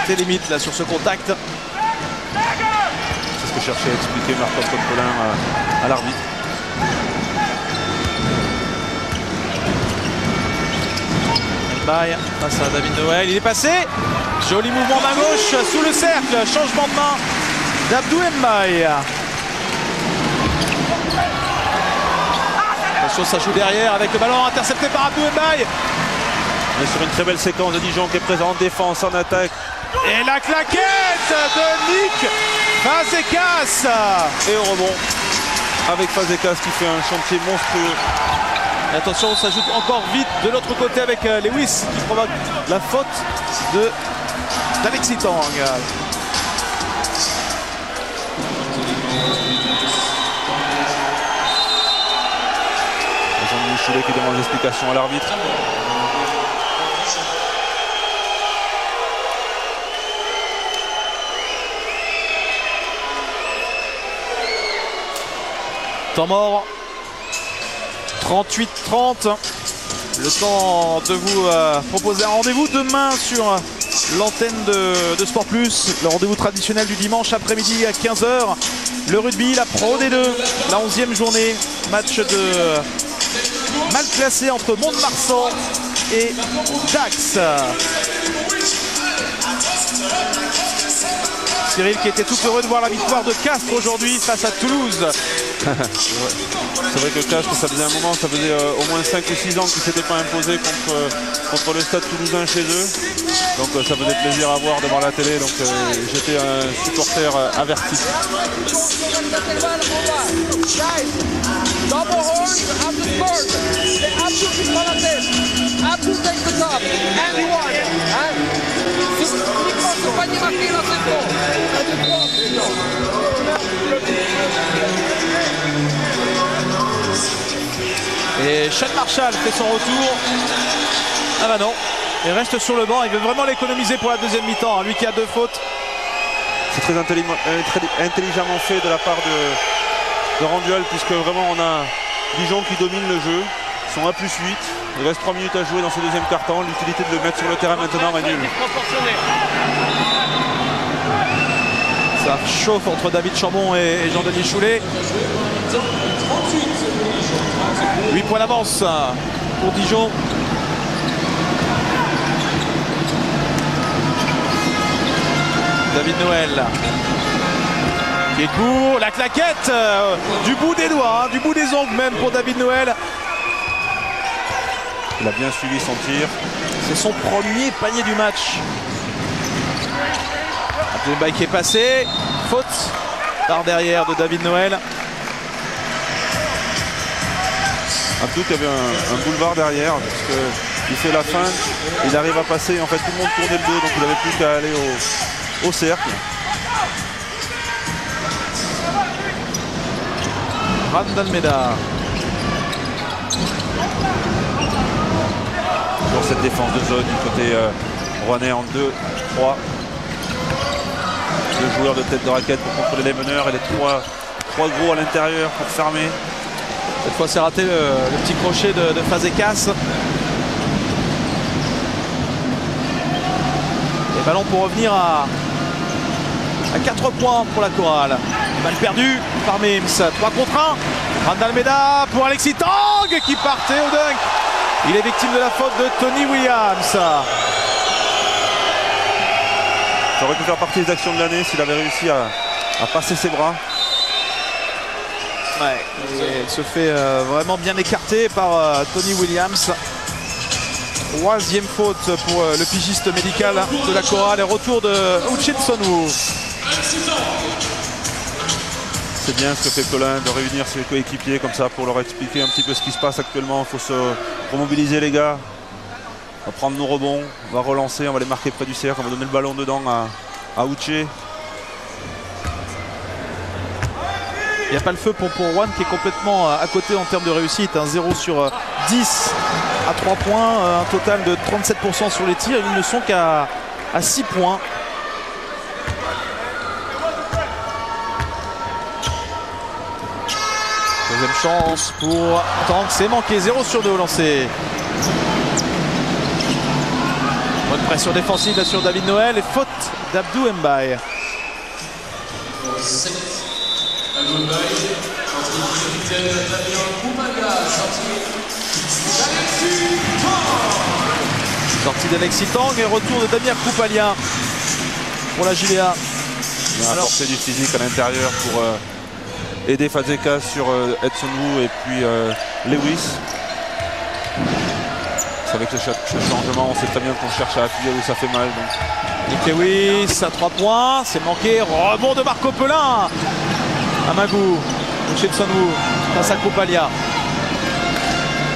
C'était limite là sur ce contact. C'est ce que cherchait à expliquer Marco Pelin à l'arbitre. Baye face à David Noël, il est passé. Joli mouvement main gauche sous le cercle. Changement de main d'Abdou Mbaye. Attention, ça joue derrière avec le ballon intercepté par Abdou Mbaye. On est sur une très belle séquence de Dijon qui est présent en défense, en attaque. Et la claquette de Nick Fazekas. Et au rebond avec Fazekas qui fait un chantier monstrueux. Et attention, ça joue encore vite de l'autre côté avec Lewis qui provoque la faute d'Alexis Tang. Jean-Louis Choulet qui demande l'explication à l'arbitre. Temps mort, 38-30. Le temps de vous proposer un rendez-vous demain sur l'antenne de Sport Plus. Le rendez-vous traditionnel du dimanche après-midi à 15 h. Le rugby, la Pro D2, la 11e journée. Match de mal classé entre Mont-de-Marsan et Dax. Cyril qui était tout heureux de voir la victoire de Castres aujourd'hui face à Toulouse. C'est vrai que Castres, ça faisait un moment, ça faisait au moins 5 ou 6 ans qu'ils ne s'étaient pas imposés contre le Stade Toulousain chez eux. Donc ça faisait plaisir à voir devant la télé. Donc j'étais un supporter averti. Double horns of the sport. They absolutely follow this. Abdul takes the top. And he won. Compagnie marquée dans cette ball. Et Sean Marshall fait son retour. Ah bah non. Il reste sur le banc. Il veut vraiment l'économiser pour la deuxième mi-temps. Lui qui a 2 fautes. C'est très intelligemment fait de la part de rendu puisque vraiment on a Dijon qui domine le jeu. Ils sont à +8. Il reste 3 minutes à jouer dans ce deuxième quart-temps. L'utilité de le mettre sur le terrain maintenant, Manuel. Ça chauffe entre David Chambon et Jean-Denis Choulet. 8 points d'avance pour Dijon. David Noël qui est court, la claquette du bout des doigts, du bout des ongles même pour David Noël. Il a bien suivi son tir. C'est son premier panier du match. Abdoulaye qui est passé, faute par derrière de David Noël. Abdou qui avait un boulevard derrière parce qu'il fait la fin, il arrive à passer, en fait tout le monde tournait le dos donc il n'avait plus qu'à aller au cercle. Randalmeda. Sur cette défense de zone du côté rouennais en 2-3. Deux joueurs de tête de raquette pour contrôler les meneurs et les trois gros à l'intérieur pour fermer. Cette fois c'est raté le petit crochet de Fazekas. Et ballon pour revenir à 4 points pour la chorale. Balle perdue par Mims. 3 contre 1. Randalmeda pour Alexis Tang qui partait au dunk. Il est victime de la faute de Tony Williams. Ça aurait pu faire partie des actions de l'année s'il avait réussi à passer ses bras. Ouais, il se fait vraiment bien écarté par Tony Williams. 3e faute pour le pigiste médical de la chorale et retour de Uchensonu. C'est bien ce que fait Colin de réunir ses coéquipiers comme ça pour leur expliquer un petit peu ce qui se passe actuellement. Il faut se remobiliser les gars. On va prendre nos rebonds, on va relancer, on va les marquer près du cercle, on va donner le ballon dedans à Uche. Il n'y a pas le feu pour Juan qui est complètement à côté en termes de réussite. 0 sur 10 à 3 points, un total de 37% sur les tirs. Ils ne sont qu'à 6 points. Deuxième chance pour Tank, c'est manqué, 0 sur 2 au lancer. Bonne pression défensive là sur David Noël et faute d'Abdou Mbaye. Sortie d'Alexis Tang et retour de Damir Koupalia pour la JDA. Il a apporté du physique à l'intérieur pour aider Fazekas sur Edson Wu et puis Lewis. C'est avec ce changement, on sait très bien qu'on cherche à appuyer où ça fait mal. Nick Lewis à 3 points, c'est manqué. Rebond de Marco Pelin. Amagou, Edson Wu face à Koupalia.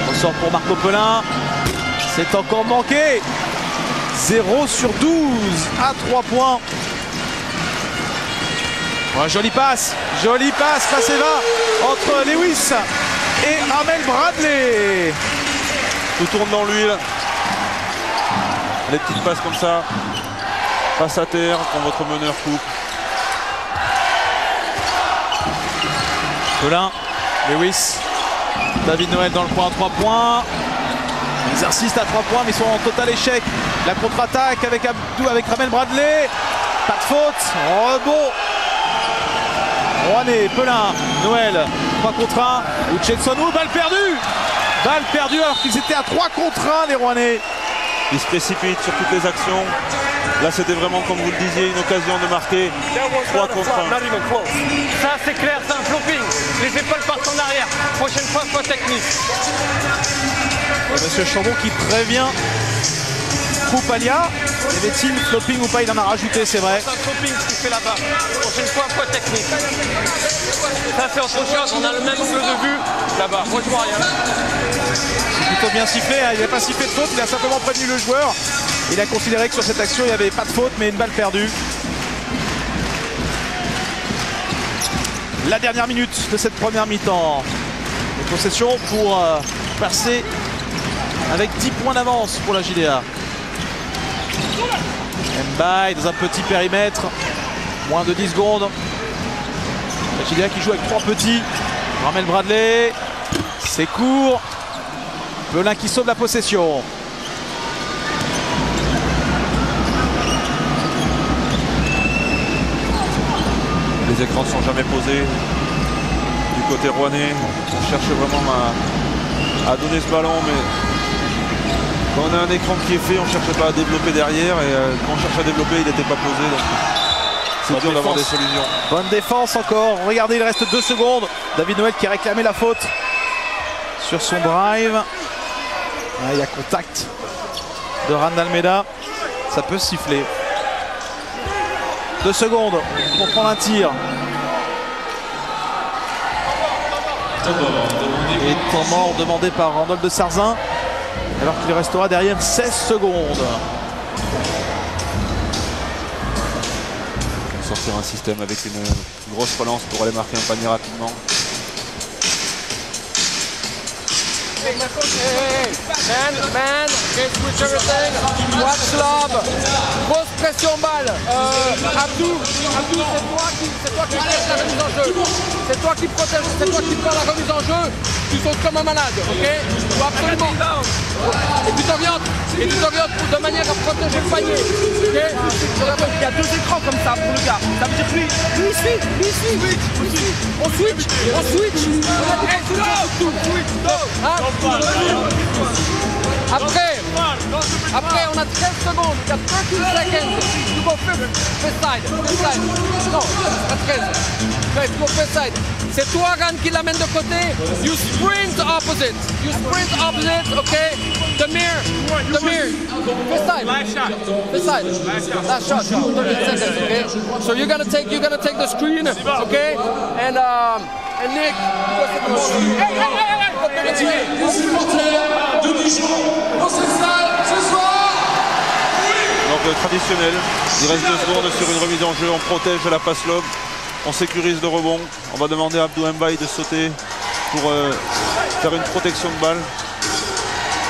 Ressort pour Marco Pelin. C'est encore manqué. 0 sur 12 à 3 points. Ouais, jolie passe passée là entre Lewis et Amel Bradley. Tout tourne dans l'huile. Les petites passes comme ça. Passe à terre quand votre meneur coupe. Pelin, Lewis, David Noël dans le coin à 3 points. Ils insistent à 3 points mais ils sont en total échec. La contre-attaque avec Abdou, avec Amel Bradley. Pas de faute. Rebond. Rouennais, Pelin, Noël, 3 contre 1. Uchensonu, balle perdue. Balle perdue alors qu'ils étaient à 3 contre 1 les Rouennais. Ils se précipitent sur toutes les actions. Là c'était vraiment comme vous le disiez une occasion de marquer 3 contre 1. Ça c'est clair, c'est un flopping. Les épaules partent en arrière. Prochaine fois, pas technique. Et Monsieur Chambon qui prévient Koupalia. Y avait-il flopping ou pas? Il en a rajouté, c'est vrai. C'est un flopping qu'il fait là-bas. Prochaine fois, pas technique. Ça c'est autre chose, on a le même angle de vue là-bas. Moi je vois rien. C'est plutôt bien sifflé, hein. Il n'a pas sifflé de faute, il a simplement prévenu le joueur. Il a considéré que sur cette action il n'y avait pas de faute mais une balle perdue. La dernière minute de cette première mi-temps. Une possession pour passer avec 10 points d'avance pour la JDA. Mbaye dans un petit périmètre. Moins de 10 secondes. La JDA qui joue avec 3 petits. Ramel Bradley, c'est court. Pelin qui sauve la possession. Les écrans ne sont jamais posés. Du côté rouennais, on cherche vraiment à donner ce ballon, mais quand on a un écran qui est fait, on ne cherche pas à développer derrière, et quand on cherche à développer, il n'était pas posé. Donc c'est dur d'avoir des solutions. Bonne défense encore. Regardez, il reste 2 secondes. David Noël qui a réclamé la faute sur son drive. Ah, il y a contact de Randall Almeida. Ça peut siffler. 2 secondes pour prendre un tir. Et temps mort demandé par Randolph de Sarzin, alors qu'il restera derrière 16 secondes. Sortir un système avec une grosse relance pour aller marquer un panier rapidement. Man, okay, switch everything. Watch lob. Grosse pression balle. Abdou, c'est toi qui protège la remise en jeu. C'est toi qui protège, c'est toi qui prends la remise en jeu. Tu sautes comme un malade, ok? Tu dois absolument. Et tu t'orientes de manière à protéger le panier. Okay? Il y a 2 écrans comme ça pour le gars. Ça veut dire lui ici. On switch. Après, on a 13 secondes. Il y a 13 seconds. Tu go first side. Non, pas 13. Tu go first side. C'est toi, Ran, qui l'amène de côté. You sprint opposite, okay? Demir. First side. Last shot. 30 seconds, okay? So you're gonna take the screen, okay? And Nick, Donc traditionnel, il reste 2 secondes sur une remise en jeu, on protège la passe lob, on sécurise le rebond, on va demander à Abdou Mbaye de sauter pour faire une protection de balle.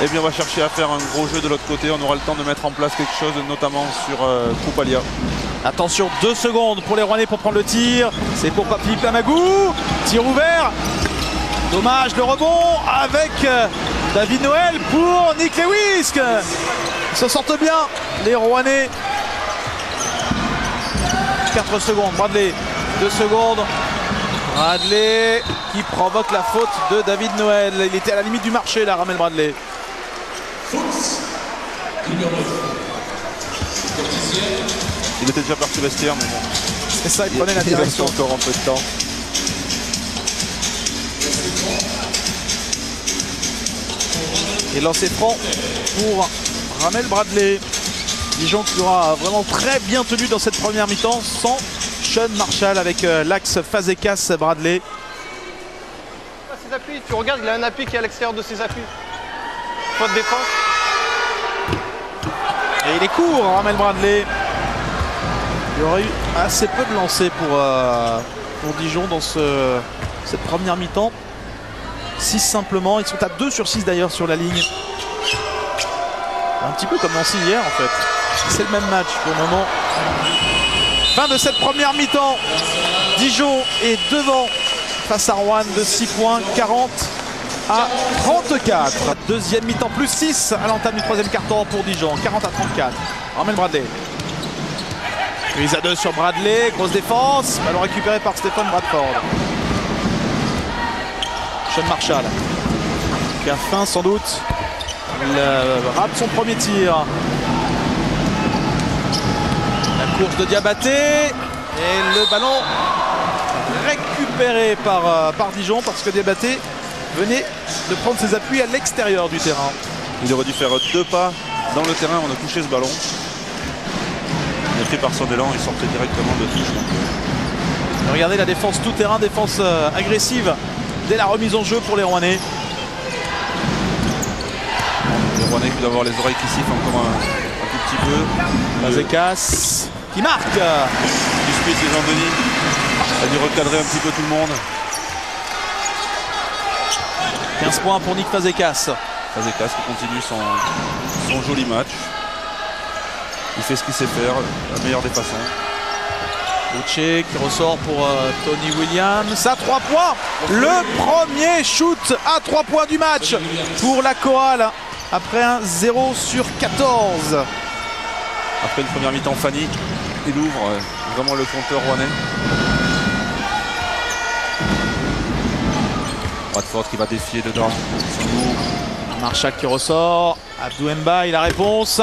Et bien on va chercher à faire un gros jeu de l'autre côté, on aura le temps de mettre en place quelque chose, notamment sur Koupalia. Attention, 2 secondes pour les Rouennais pour prendre le tir. C'est pour Philippe Lamagou. Tir ouvert. Dommage, le rebond avec David Noël pour Nick Lewis. Ils se sortent bien, les Rouennais. 4 secondes, Bradley. 2 secondes. Bradley qui provoque la faute de David Noël. Il était à la limite du marché là, Ramel Bradley. Il était déjà parti vestiaire, mais bon. C'est ça, il prenait la direction. Il reste encore un peu de temps. Et lancer franc pour Ramel Bradley. Dijon qui aura vraiment très bien tenu dans cette première mi-temps sans Sean Marshall avec l'axe Fazekas Bradley. Ses appuis, tu regardes, il a un appui qui est à l'extérieur de ses appuis. Faute défense. Et il est court, Ramel Bradley. Il y aurait eu assez peu de lancers pour Dijon dans cette première mi-temps. 6 simplement, ils sont à 2 sur 6 d'ailleurs sur la ligne. Un petit peu comme Nancy hier en fait. C'est le même match pour le moment. Fin de cette première mi-temps. Dijon est devant face à Rouen de 6 points, 40 à 34. Deuxième mi-temps plus 6 à l'entame du troisième quart-temps pour Dijon, 40 à 34. Ramel Bradley. Prise à 2 sur Bradley, grosse défense, ballon récupéré par Stéphane Bradford. Sean Marshall qui a faim sans doute. Il rate son premier tir. La course de Diabaté et le ballon récupéré par Dijon parce que Diabaté venait de prendre ses appuis à l'extérieur du terrain. Il aurait dû faire 2 pas dans le terrain, on a touché ce ballon. Il est pris par son élan, il sortait directement de touche. Regardez la défense tout terrain, défense agressive dès la remise en jeu pour les Rouennais. Les Rouennais qui doivent avoir les oreilles qui sifflent encore un tout petit peu. Fazekas qui marque. Du speed de Jean-Denis a dû recadrer un petit peu tout le monde. 15 points pour Nick Fazekas. Fazekas qui continue son joli match. Il fait ce qu'il sait faire, la meilleure des façons. Uche qui ressort pour Tony Williams à 3 points. Le premier shoot à 3 points du match pour la chorale après un 0 sur 14. Après une première mi-temps, Fanny, il ouvre vraiment le compteur rouennais. Bradford qui va défier dedans. Marshak qui ressort. Abdou Mbaye la réponse.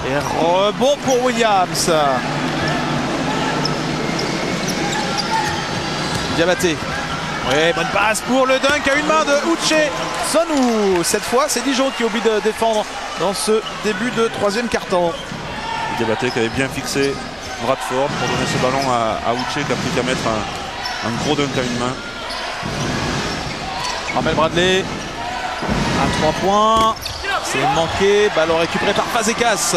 Et rebond pour Williams. Diabaté. Oui, bonne passe pour le dunk à une main de Uche Sonou. Cette fois, c'est Dijon qui oublie de défendre dans ce début de troisième quart-temps. Diabaté qui avait bien fixé Bradford pour donner ce ballon à Uche qui a pris qu'à mettre un gros dunk à une main. Ramel Bradley à 3 points. C'est manqué. Ballon récupéré par Fazekas.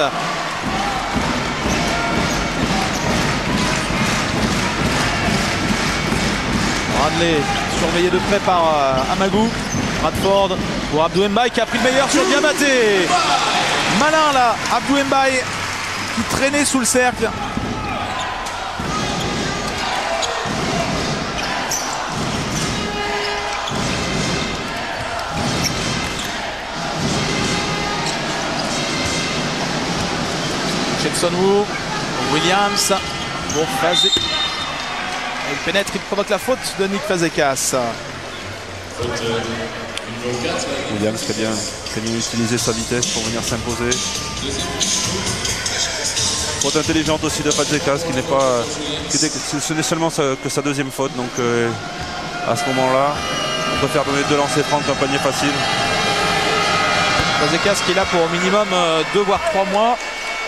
Bradley surveillé de près par Amagou. Bradford pour Abdou Mbaye qui a pris le meilleur sur Diabaté. Malin là, Abdou Mbaye qui traînait sous le cercle. Sonou, Williams pour Fazekas. Il pénètre, il provoque la faute de Nick Fazekas. Williams qui a bien utilisé sa vitesse pour venir s'imposer. Faute intelligente aussi de Fazekas qui n'est pas. Ce n'est seulement que sa deuxième faute. Donc à ce moment-là, on préfère donner 2 lancers francs qu'un panier facile. Fazekas qui est là pour au minimum 2 voire 3 mois.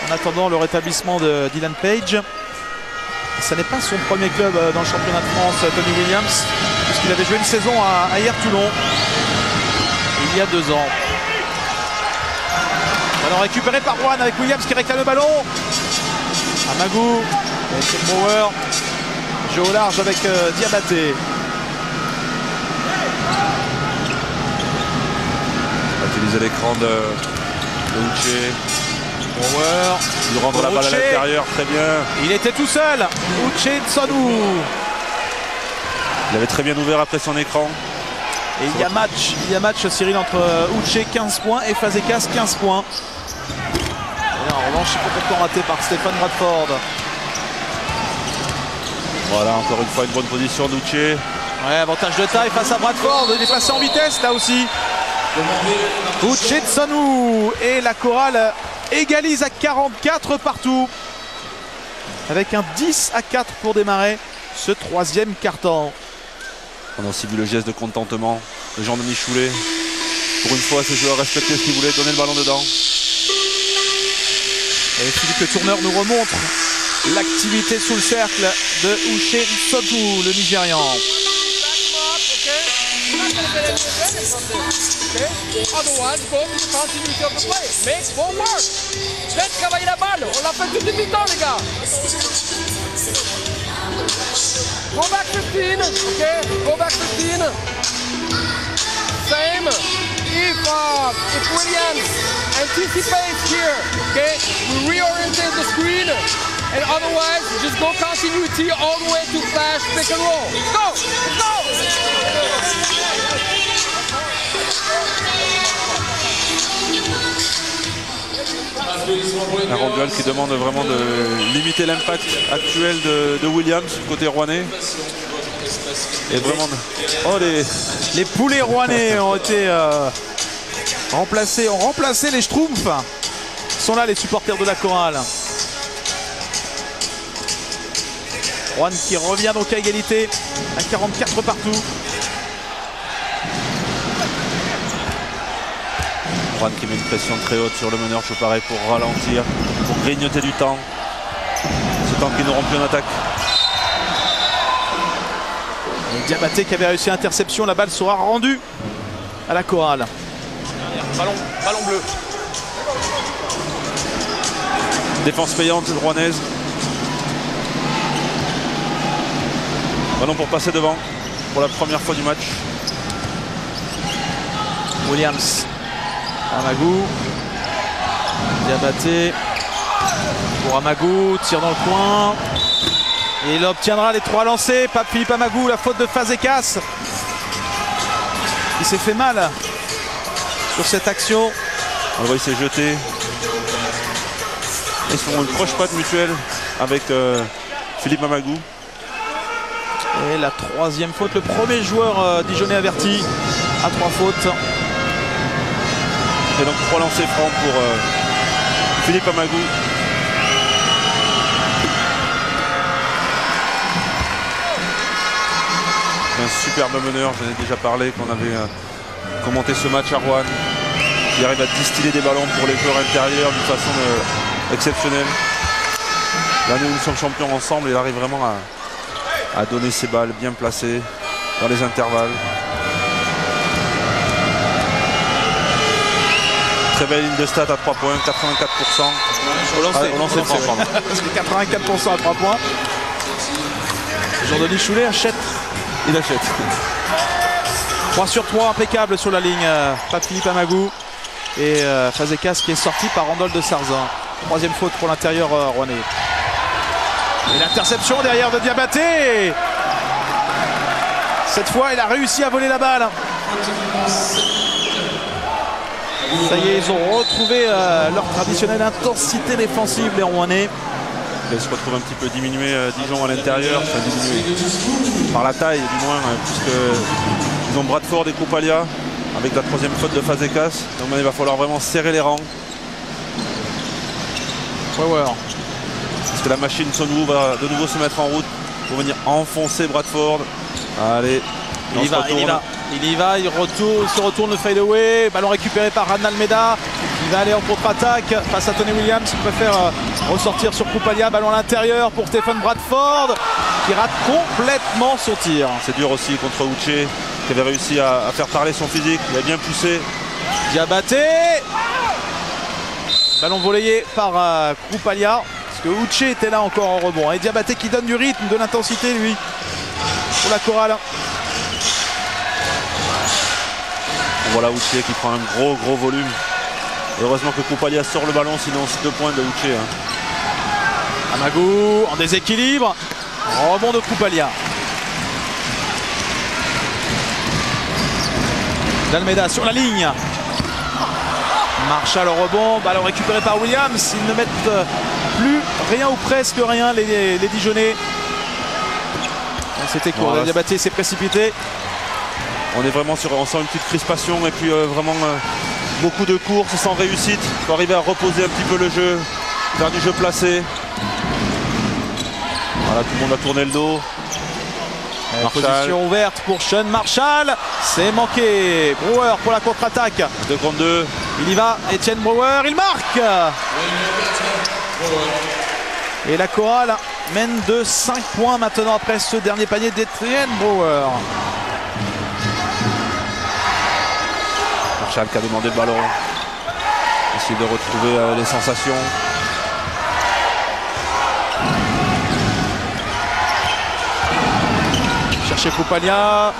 En attendant le rétablissement de Dylan Page. Ce n'est pas son premier club dans le championnat de France, Tony Williams, puisqu'il avait joué une saison à Hier-Toulon il y a 2 ans. Ballon récupéré par Rouen avec Williams qui réclame le ballon. Amagou, avec Bauer, jeu au large avec Diabaté. On va utiliser l'écran de Uche. Bauer, il rentre la balle à l'intérieur, très bien. Il était tout seul, Uche Sonou. Il avait très bien ouvert après son écran. Et il y a match Cyril entre Uche 15 points et Fazekas 15 points. Et en revanche, c'est complètement raté par Stéphane Bradford. Voilà, encore une fois une bonne position d'Uche. Ouais, avantage de taille face à Bradford. Il est passé en vitesse là aussi. Uche Sonou et la chorale égalise à 44 partout. Avec un 10-4 pour démarrer ce troisième quart-temps. On a aussi vu le geste de contentement de Jean-Denis Choulet. Pour une fois, ces joueurs respectaient ce qu'ils voulaient, donner le ballon dedans. Et Philippe Le Tourneur nous remontre l'activité sous le cercle de Uche Sonou, le Nigérian. Otherwise, go to the continuity of the play. Make more work. Faites travailler la balle. On l'a fait tout le mi-temps, les gars. Go back 15, okay? Go back 15. Same. If Williams anticipates here, okay, we reorientate the screen, and otherwise just go continuity all the way to flash, pick and roll. Go! Go! Un Randuel qui demande vraiment de limiter l'impact actuel de Williams côté rouennais. Et vraiment. Oh, les poulets rouennais ont été remplacés, ont remplacé les Schtroumpfs. Ils sont là les supporters de la chorale. Rouen qui revient donc à égalité à 44 partout. Rouen qui met une pression très haute sur le meneur Chauparé pour ralentir, pour grignoter du temps. Ce temps qu'ils n'auront plus en attaque. Et Diabaté qui avait réussi à interception, la balle sera rendue à la chorale. Ballon bleu. Défense payante rouennaise. Ballon pour passer devant pour la première fois du match. Williams. Amagou. Diabaté. Pour Amagou, tire dans le coin. Et il obtiendra les 3 lancers. Pape Philippe Amagou, la faute de Fazekas. Il s'est fait mal sur cette action. On le voit, il s'est jeté. Ils sont une proche patte mutuelle avec Philippe Amagou. Et la 3e faute, le premier joueur dijonnais averti à 3 fautes. Et donc 3 lancers francs pour Philippe Amagou. Un superbe meneur, j'en ai déjà parlé quand on avait commenté ce match à Rouen. Il arrive à distiller des ballons pour les joueurs intérieurs d'une façon exceptionnelle. L'année où nous sommes champions ensemble, il arrive vraiment à donner ses balles bien placées dans les intervalles. Très belle ligne de stats à 3 points, 84%. Au lancer franc, pardon. Parce que 84% à 3 points. Jean-Denis Choulet achète. Il achète. 3 sur 3, impeccable sur la ligne. Pape Philippe Amagou. Et Fazekas qui est sorti par Randolph de Sarzin. 3e faute pour l'intérieur rouennais. Et l'interception derrière de Diabaté. Cette fois, il a réussi à voler la balle. Ça y est, ils ont retrouvé leur traditionnelle intensité défensive, les Rouennais. Ils se retrouvent un petit peu diminué Dijon à l'intérieur, enfin diminué par la taille du moins, puisqu'ils ont Bradford et Koupalia avec la 3e faute de Fazekas. Donc il va falloir vraiment serrer les rangs. Parce que la machine Sonwoo va de nouveau se mettre en route pour venir enfoncer Bradford. Allez, il y va, il se retourne le fadeaway, ballon récupéré par Ran Almeida. Il va aller en contre-attaque face à Tony Williams qui préfère ressortir sur Koupalia, ballon à l'intérieur pour Stephen Bradford qui rate complètement son tir. C'est dur aussi contre Uche qui avait réussi à faire parler son physique, il a bien poussé. Diabaté, ballon volleyé par Koupalia parce que Uche était là encore en rebond. Et Diabaté qui donne du rythme, de l'intensité lui pour la chorale. On voit là Uche qui prend un gros volume. Et heureusement que Koupalia sort le ballon, sinon c'est 2 points de Uche. Amagou en déséquilibre. Rebond de Koupalia. D'Almeida sur la ligne. Marshall au rebond, ballon récupéré par Williams. Ils ne mettent plus rien ou presque rien les Dijonnais. C'était court, Diabaté s'est précipité. On est vraiment on sent une petite crispation et puis vraiment beaucoup de courses sans réussite. Il faut arriver à reposer un petit peu le jeu, faire du jeu placé. Voilà, tout le monde a tourné le dos. Position ouverte pour Sean Marshall. C'est manqué. Brewer pour la contre-attaque. 2 contre 2. Il y va. Étienne Brewer, il marque. Et la chorale mène de 5 points maintenant après ce dernier panier d'Étienne Brewer. Marshall qui a demandé le ballon. Essayer de retrouver les sensations. Chercher Koupalia.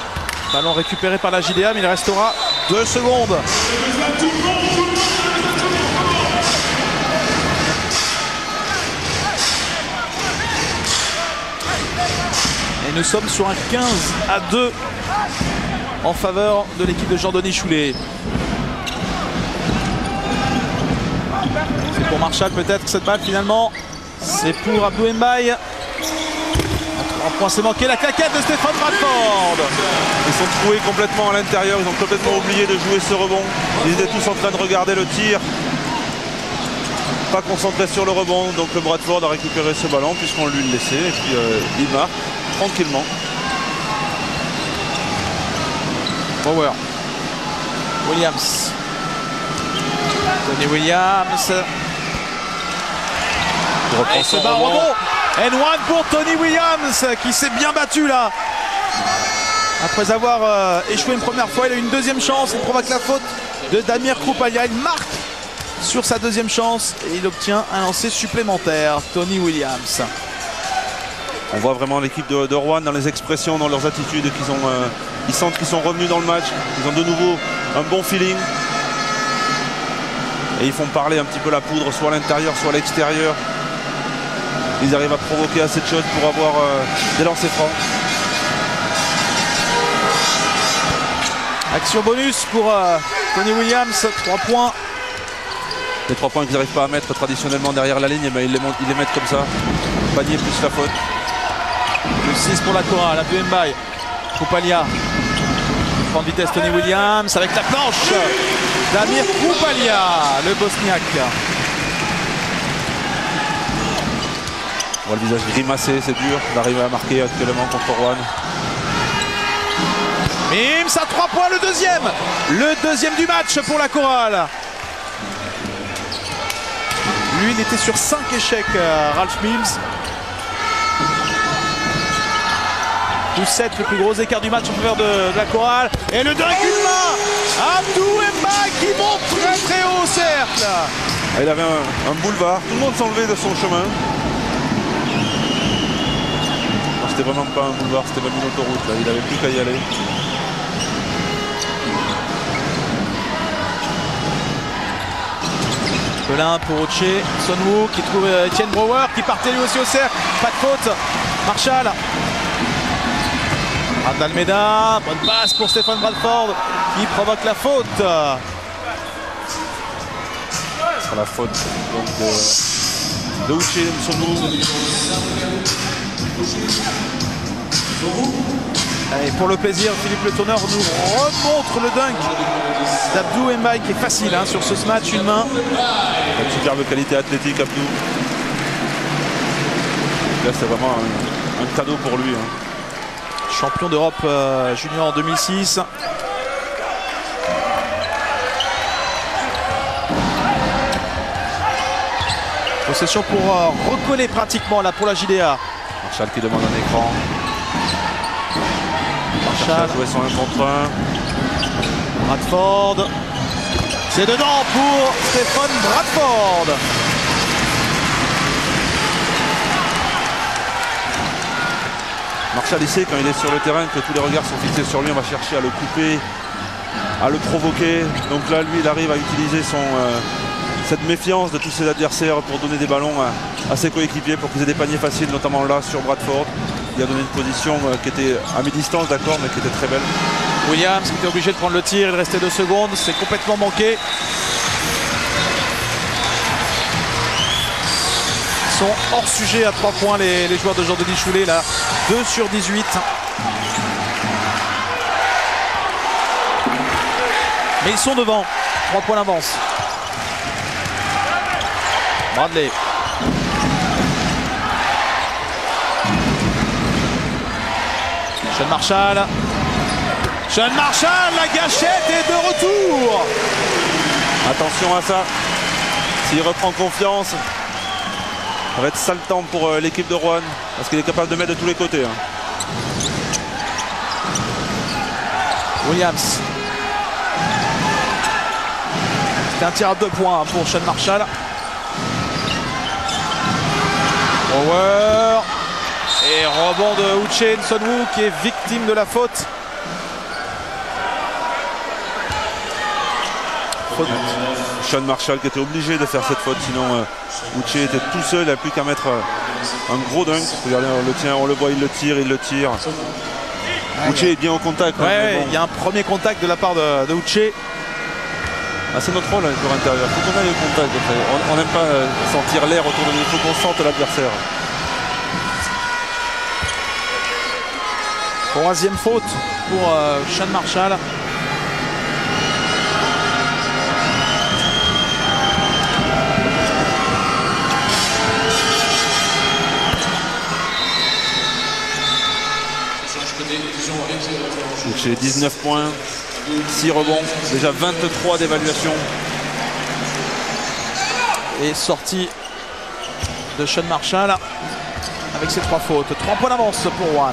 Ballon récupéré par la JDA, mais il restera 2 secondes. Et nous sommes sur un 15-2 en faveur de l'équipe de Jean-Denis Choulet. C'est pour Marshall peut-être cette balle finalement. C'est pour Abdou Mbaye. Un point, c'est manqué, la claquette de Stephen Bradford. Ils sont troués complètement à l'intérieur, ils ont complètement oublié de jouer ce rebond. Ils étaient tous en train de regarder le tir. Pas concentrés sur le rebond, donc le Bradford a récupéré ce ballon puisqu'on lui le laissait. Et puis il marque tranquillement. Power. Williams. Tony Williams. Il se bat au rebond. N1 pour Tony Williams qui s'est bien battu là. Après avoir échoué une première fois, il a eu une deuxième chance. Il provoque la faute de Damir Koupalia. Il marque sur sa deuxième chance et il obtient un lancer supplémentaire. Tony Williams. On voit vraiment l'équipe de Rouen dans les expressions, dans leurs attitudes, ils sentent qu'ils sont revenus dans le match. Ils ont de nouveau un bon feeling. Et ils font parler un petit peu la poudre, soit à l'intérieur, soit à l'extérieur. ils arrivent à provoquer assez de choses pour avoir des lancers francs. Action bonus pour Tony Williams, 3 points. Les 3 points qu'ils n'arrivent pas à mettre traditionnellement derrière la ligne, eh ben, ils les mettent comme ça. Panier plus la faute. Le 6 pour la chorale, Abdou Mbaye. Koupalia. Prend de vitesse Tony Williams avec la planche d'Amir Koupalia, le Bosniaque. On voit le visage grimacé, c'est dur d'arriver à marquer actuellement contre Rouen. Mims à 3 points, le deuxième. Le deuxième du match pour la chorale. Lui, il était sur 5 échecs, Ralph Mims. Tous 7, le plus gros écart du match en faveur de la chorale. Et le dunk ulma, Abdou Mbaye qui monte très très haut au cercle. Il avait un boulevard, tout le monde s'enlevait de son chemin. C'était vraiment pas un boulevard, c'était même une autoroute, là. Il n'avait plus qu'à y aller. Pelin pour Oche, Sonwoo qui trouve Etienne Brouwer qui partait lui aussi au cercle. Pas de faute. Marshall. Almeida, bonne passe pour Stéphane Bradford qui provoque la faute. Sur la faute donc de Uche Sonwoo. Et pour le plaisir, Philippe Le Tourneur nous remontre le dunk d'Abdou Mbaye qui est facile hein, sur ce match, une main. Une superbe qualité athlétique Abdou. Là c'est vraiment un cadeau pour lui. Hein. Champion d'Europe junior en 2006. Possession pour recoller pratiquement là pour la JDA. Marshall qui demande un écran. Marshall a joué son 1 contre 1. Bradford. C'est dedans pour Stéphane Bradford. Marshall, il sait quand il est sur le terrain que tous les regards sont fixés sur lui. On va chercher à le couper, à le provoquer. Donc là, lui, il arrive à utiliser cette méfiance de tous ses adversaires pour donner des ballons à ses coéquipiers pour qu'ils aient des paniers faciles, notamment là sur Bradford. Il a donné une position qui était à mi-distance, d'accord, mais qui était très belle. Williams qui était obligé de prendre le tir, il restait 2 secondes, c'est complètement manqué. Ils sont hors sujet à 3 points les joueurs de Jean-Denis Choulet là, 2 sur 18. Mais ils sont devant, 3 points d'avance. Bradley. Sean Marshall. Sean Marshall, la gâchette est de retour. Attention à ça. S'il reprend confiance, ça va être sale temps pour l'équipe de Rouen. Parce qu'il est capable de mettre de tous les côtés. Hein. Williams. C'est un tir à 2 points pour Sean Marshall. Power. Et rebond de Uche Sonwoo qui est victime de la faute. Sean Marshall qui était obligé de faire cette faute, sinon Uche était tout seul, il n'a plus qu'à mettre un gros dunk. Regardez, on le voit, il le tire. Uche est bien au contact. Ouais, bon. Il y a un premier contact de la part de Uche. Ah, c'est notre rôle, hein, joueur intérieur. Il faut qu'on aille au contact. On n'aime pas sentir l'air autour de nous, il faut qu'on sente l'adversaire. 3e faute pour Sean Marshall. J'ai 19 points, 6 rebonds, déjà 23 d'évaluation. Et sortie de Sean Marshall avec ses 3 fautes. 3 points d'avance pour Rouen.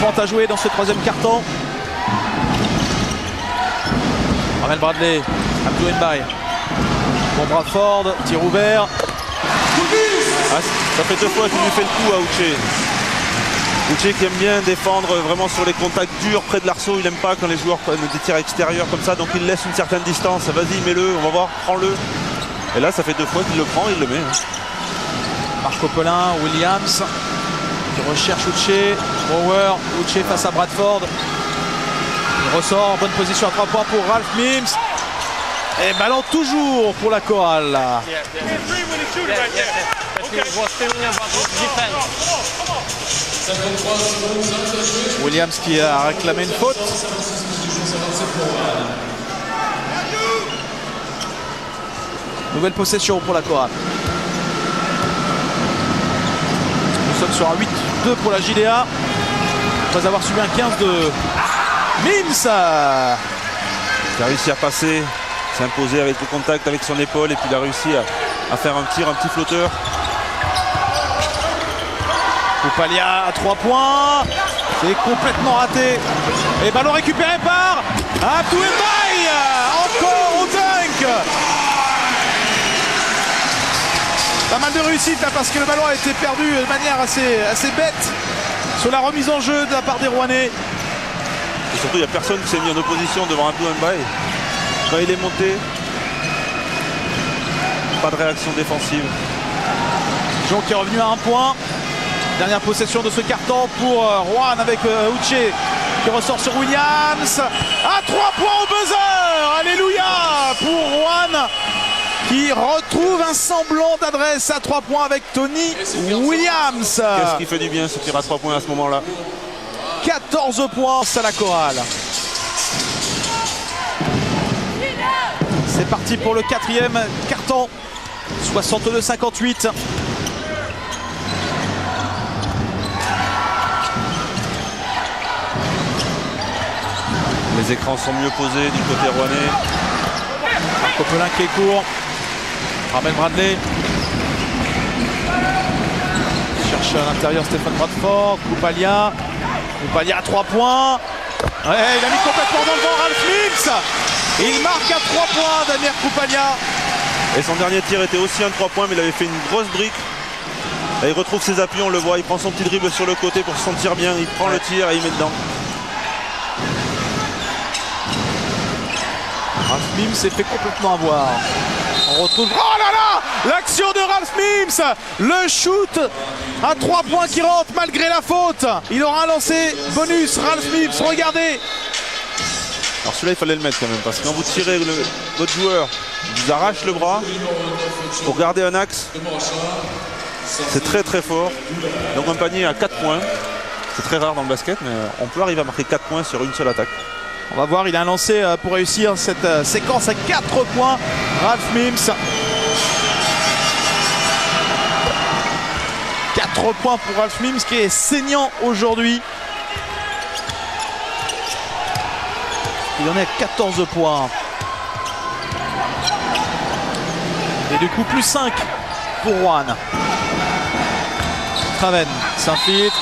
1:30 à jouer dans ce 3e quart-temps. Ramel Bradley, Abdou Mbaye. Pour Bradford, tir ouvert. Ah, ça fait 2 fois qu'il lui fait le coup à Uche. Uche qui aime bien défendre vraiment sur les contacts durs près de l'arceau. Il n'aime pas quand les joueurs prennent des tirs extérieurs comme ça. Donc il laisse une certaine distance. Vas-y, mets-le, on va voir, prends-le. Et là, ça fait 2 fois qu'il le prend et il le met. Hein. Marco Pelin, Williams qui recherche Uche. Brouwer, Uche face à Bradford. Il ressort en bonne position à 3 points pour Ralph Mims. Et ballon toujours pour la chorale. Williams qui a réclamé une faute. Nouvelle possession pour la chorale. Nous sommes sur un 8-2 pour la JDA. Après avoir subi un 15 de Mims. Il a réussi à passer, s'imposer avec le contact avec son épaule et puis il a réussi à faire un petit flotteur. Koupalia à 3 points. C'est complètement raté. Et ballon récupéré par Abdou Mbaye. Encore au dunk. Pas mal de réussite là, parce que le ballon a été perdu de manière assez bête sur la remise en jeu de la part des Rouennais. Et surtout, il n'y a personne qui s'est mis en opposition devant Abdou Mbaye. Quand il est monté, pas de réaction défensive. Dijon qui est revenu à 1 point. Dernière possession de ce carton pour Rouen avec Uche qui ressort sur Williams. À 3 points au buzzer. Alléluia pour Rouen qui retrouve un semblant d'adresse à 3 points avec Tony Williams. Qu'est-ce qui fait du bien ce tir à 3 points à ce moment-là? 14 points à la chorale. C'est parti pour le 4e carton. 62-58. Les écrans sont mieux posés du côté rouennais. Marco Pelin qui est court. Ramène Bradley. Cherche à l'intérieur Stéphane Bradford. Koupalia. Koupalia à 3 points. Ouais, il a mis complètement dans le vent Ralph Mims. Il marque à 3 points Damir Koupalia. Et son dernier tir était aussi un 3 points, mais il avait fait une grosse brique. Et il retrouve ses appuis, on le voit, il prend son petit dribble sur le côté pour se sentir bien. Il prend le tir et il met dedans. Ralph Mims s'est fait complètement avoir. On retrouve... Oh là là! L'action de Ralph Mims! Le shoot à 3 points qui rentre malgré la faute. Il aura un lancer bonus. Ralph Mims, regardez. Alors celui-là, il fallait le mettre quand même, parce que quand vous tirez votre joueur, il vous arrache le bras pour garder un axe. C'est très très fort. Donc un panier à 4 points. C'est très rare dans le basket, mais on peut arriver à marquer 4 points sur une seule attaque. On va voir, il a un lancé pour réussir cette séquence à 4 points. Ralph Mims. 4 points pour Ralph Mims qui est saignant aujourd'hui. Il en est à 14 points. Et du coup, plus 5 pour Rouen. Craven s'infiltre.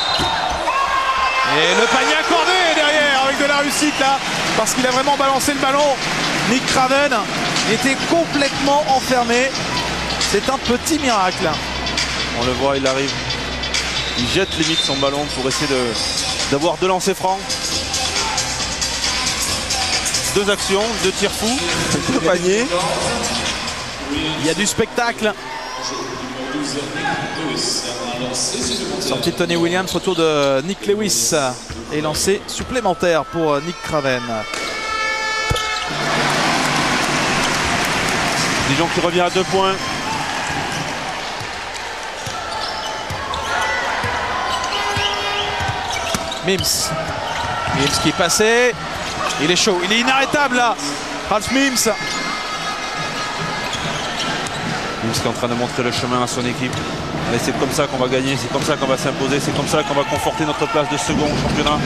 Et le panier accordé derrière avec de la réussite là. Parce qu'il a vraiment balancé le ballon. Nick Craven était complètement enfermé. C'est un petit miracle. On le voit, il arrive. Il jette limite son ballon pour essayer d'avoir 2 lancers francs. 2 actions, 2 tirs fous, 2 paniers. Il y a du spectacle. Sortie de Tony Williams, retour de Nick Lewis. Et lancé supplémentaire pour Nick Craven. Dijon qui revient à 2 points. Mims. Mims qui est passé. Il est chaud. Il est inarrêtable là. Ralph Mims. Mims qui est en train de montrer le chemin à son équipe. Et c'est comme ça qu'on va gagner, c'est comme ça qu'on va s'imposer, c'est comme ça qu'on va conforter notre place de second au championnat.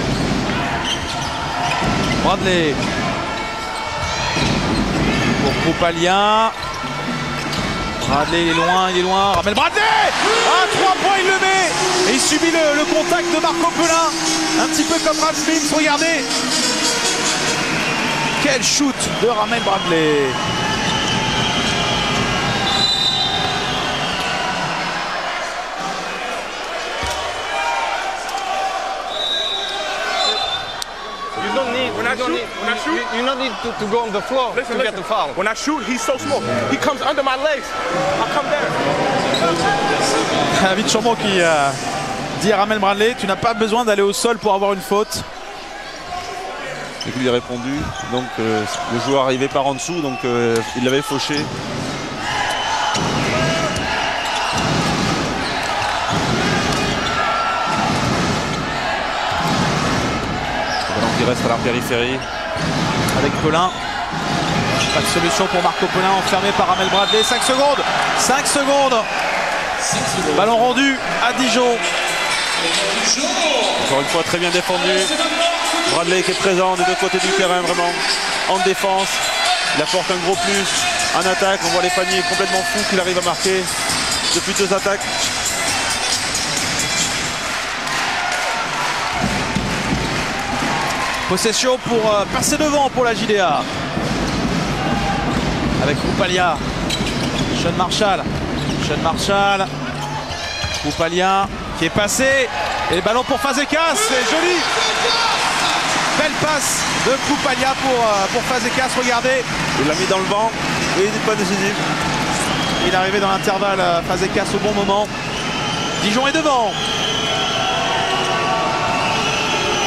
Bradley. Pour Koupalia. Bradley, il est loin. Ramène Bradley. À 3 points, il le met. Et il subit le contact de Marco Pelin. Un petit peu comme Ralph Mims, regardez. Quel shoot de Ramène Bradley. I shoot, you don't need to go on the floor listen, to get the foul. When I shoot, he's so small. He comes under my legs. I come down. David Chambon qui dit à Ramel Bradley, tu n'as pas besoin d'aller au sol pour avoir une faute. Et qu'il lui a répondu. Donc le joueur arrivait par en dessous, donc il l'avait fauché. Donc il reste à la périphérie. Avec Pelin. Pas de solution pour Marco Pelin, enfermé par Ramel Bradley. 5 secondes. 5 secondes. Ballon rendu à Dijon. Encore une fois très bien défendu. Bradley qui est présent des deux côtés du terrain, vraiment en défense. Il apporte un gros plus. En attaque, on voit les paniers complètement fous qu'il arrive à marquer depuis 2 attaques. Possession pour passer devant pour la JDA. Avec Koupalia. Sean Marshall. Koupalia qui est passé. Et le ballon pour Fazekas. C'est joli. Belle passe de Koupalia pour Fazekas. Regardez. Il l'a mis dans le vent et il n'est pas décisif. Il est arrivé dans l'intervalle, Fazekas au bon moment. Dijon est devant.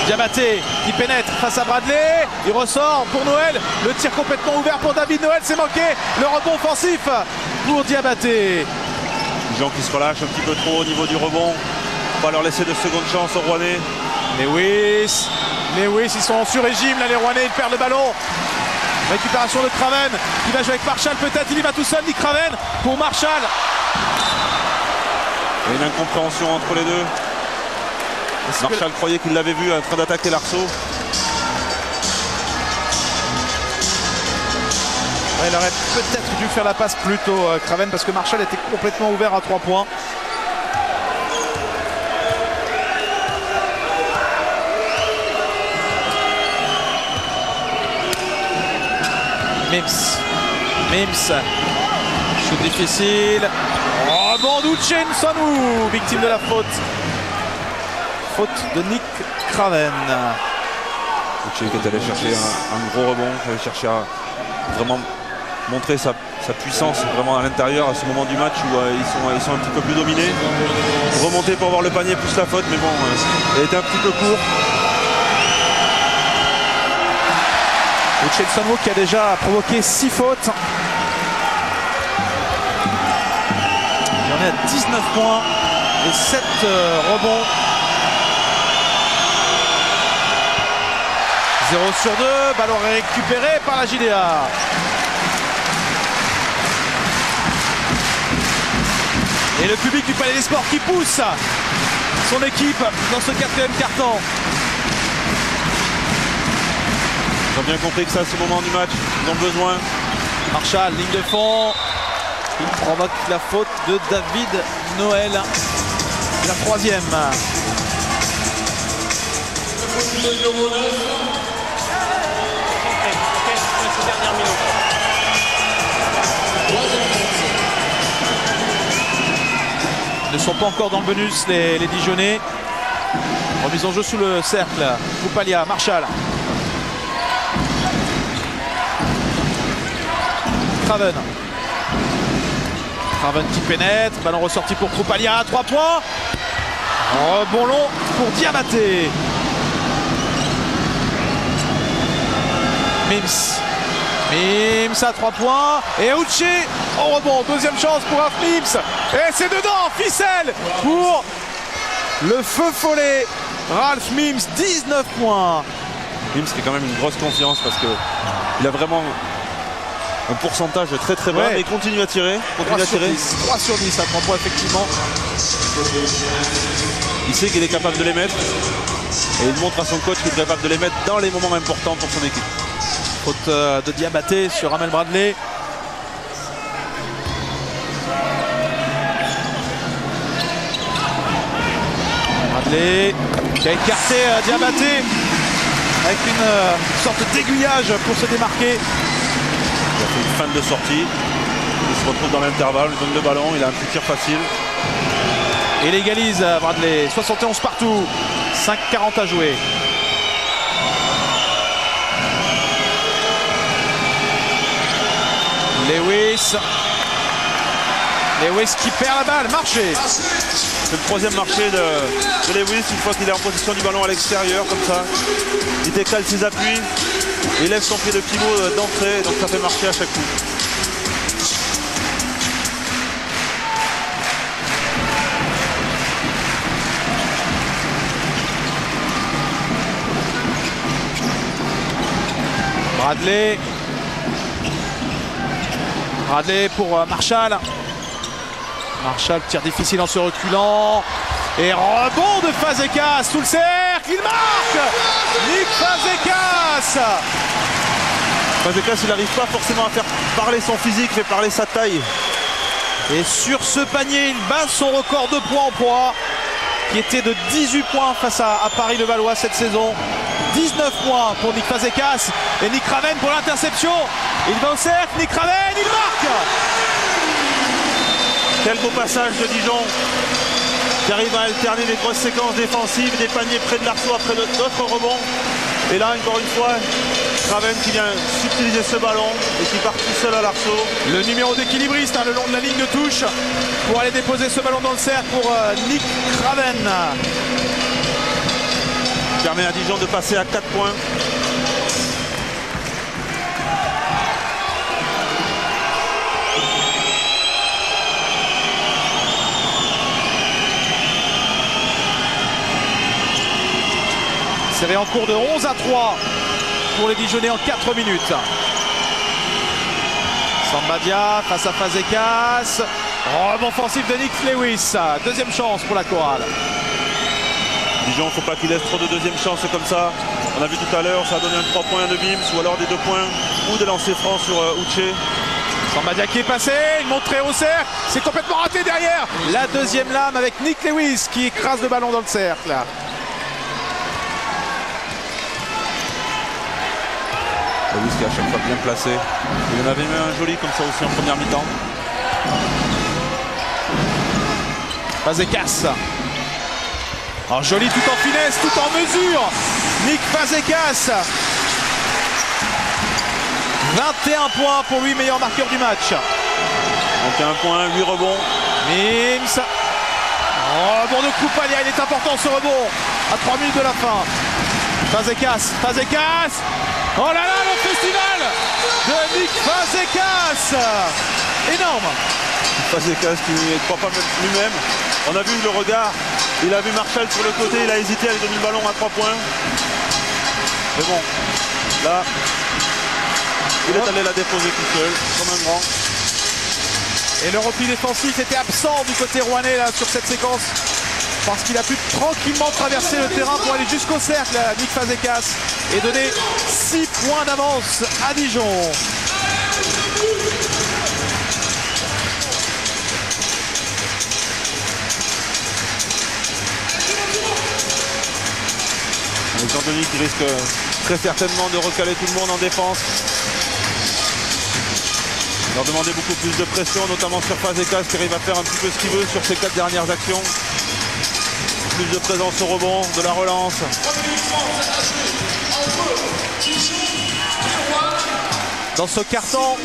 Diabaté qui pénètre face à Bradley. Il ressort pour Noël. Le tir complètement ouvert pour David Noël. C'est manqué. Le rebond offensif pour Diabaté. Dijon qui se relâche un petit peu trop au niveau du rebond. On va leur laisser de secondes chances aux Rouennais. Lewis, ils sont sur régime là les Rouennais. Ils perdent le ballon. Récupération de Craven qui va jouer avec Marshall. Peut-être il y va tout seul. Nick Craven pour Marshall. Il y a une incompréhension entre les deux. Marshall croyait qu'il l'avait vu en train d'attaquer l'arceau. Il aurait peut-être dû faire la passe plus tôt, Craven, parce que Marshall était complètement ouvert à 3 points. Mims. Shoot difficile. Rebond d'Uche Nsonu, victime de la faute. Faute de Nick Craven. Uche qui est allé chercher un gros rebond, qui allait chercher à vraiment montrer sa puissance vraiment à l'intérieur à ce moment du match où ils sont un petit peu plus dominés. Remonter pour voir le panier plus la faute, mais bon, il était un petit peu court. Uche Nsonu qui a déjà provoqué 6 fautes. Il en est à 19 points et 7 rebonds. 0 sur 2, ballon récupéré par la JDA. Et le public du Palais des Sports qui pousse son équipe dans ce 4e quart-temps. Ils ont bien compris que ça, c'est le moment du match, ils ont besoin. Marshall, ligne de fond. Il provoque la faute de David Noël. La 3e. Ils ne sont pas encore dans le bonus les Dijonnais. Remise en jeu sous le cercle. Koupalia, Marshall. Craven qui pénètre. Ballon ressorti pour Koupalia. 3 points. Rebond long pour Diabaté. Mims à 3 points. Et Uche au rebond. 2e chance pour Ralph Mims. Et c'est dedans. Ficelle pour le feu follet. Ralph Mims, 19 points. Mims qui a quand même une grosse confiance parce qu'il a vraiment un pourcentage très très bas, mais il continue à tirer. 3 sur 10 à 3 points effectivement. Il sait qu'il est capable de les mettre. Et il montre à son coach qu'il est capable de les mettre dans les moments importants pour son équipe. Faute de Diabaté sur Ramel Bradley. Bradley qui a écarté Diabaté avec une sorte d'aiguillage pour se démarquer. Il a fait une fin de sortie. Il se retrouve dans l'intervalle, il donne le ballon, il a un petit tir facile. Et il égalise Bradley. 71 partout. 5-40 à jouer. Lewis. Lewis qui perd la balle, marché. C'est le troisième marché de Lewis, une fois qu'il est en position du ballon à l'extérieur, comme ça. Il décale ses appuis, il lève son pied de pivot d'entrée, donc ça fait marcher à chaque coup. Bradley pour Marshall. Marshall tire difficile en se reculant. Et rebond de Fazekas sous le cercle. Il marque Nick Fazekas. Fazekas, il n'arrive pas forcément à faire parler son physique, fait parler sa taille. Et sur ce panier, il bat son record de points en poids, qui était de 18 points face à Paris-Levallois cette saison. 19 points pour Nick Fazekas et Nick Craven pour l'interception. Il va au cercle, Nick Craven, il marque. Quel beau passage de Dijon qui arrive à alterner des grosses séquences défensives, des paniers près de l'arceau après d'autres rebonds. Et là, encore une fois, Craven qui vient subtiliser ce ballon et qui part tout seul à l'arceau. Le numéro d'équilibriste le long de la ligne de touche pour aller déposer ce ballon dans le cercle pour Nick Craven. Permet à Dijon de passer à 4 points. Série en cours de 11-3 pour les Dijonnais en 4 minutes. Sambadia face à Fazekas. Rebond offensif de Nick Lewis. Deuxième chance pour la chorale. Dijon, il ne faut pas qu'il laisse trop de deuxième chance comme ça. On a vu tout à l'heure, ça a donné un 3 points de Mims ou alors des 2 points ou des lancers francs sur Uche. Sambadia qui est passé, il monte très au cercle. C'est complètement raté derrière. La deuxième lame avec Nick Lewis qui écrase le ballon dans le cercle. Lewis qui est à chaque fois bien placé. Il en avait mis un joli comme ça aussi en première mi-temps. Fazekas. Alors joli tout en finesse, tout en mesure. Nick Fazekas. 21 points pour lui, meilleur marqueur du match. 21 points, 8 rebonds. Mims. Rebond de Koupalia, il est important ce rebond. À 3 minutes de la fin. Fazekas. Oh là là, le festival de Nick Fazekas. Énorme. Fazekas qui ne croit pas lui-même. On a vu le regard. Il a vu Marshall sur le côté, il a hésité à lui donner le ballon à 3 points. Mais bon, là, il est allé la déposer tout seul, comme un grand. Et le repli défensif était absent du côté rouennais là, sur cette séquence. Parce qu'il a pu tranquillement traverser le terrain pour aller jusqu'au cercle, Nick Fazekas, et donner 6 points d'avance à Dijon. Jean-Denis qui risque très certainement de recaler tout le monde en défense. Leur demander beaucoup plus de pression, notamment sur Fazekas qui arrive à faire un petit peu ce qu'il veut sur ses 4 dernières actions. Plus de présence au rebond, de la relance. Dans ce carton,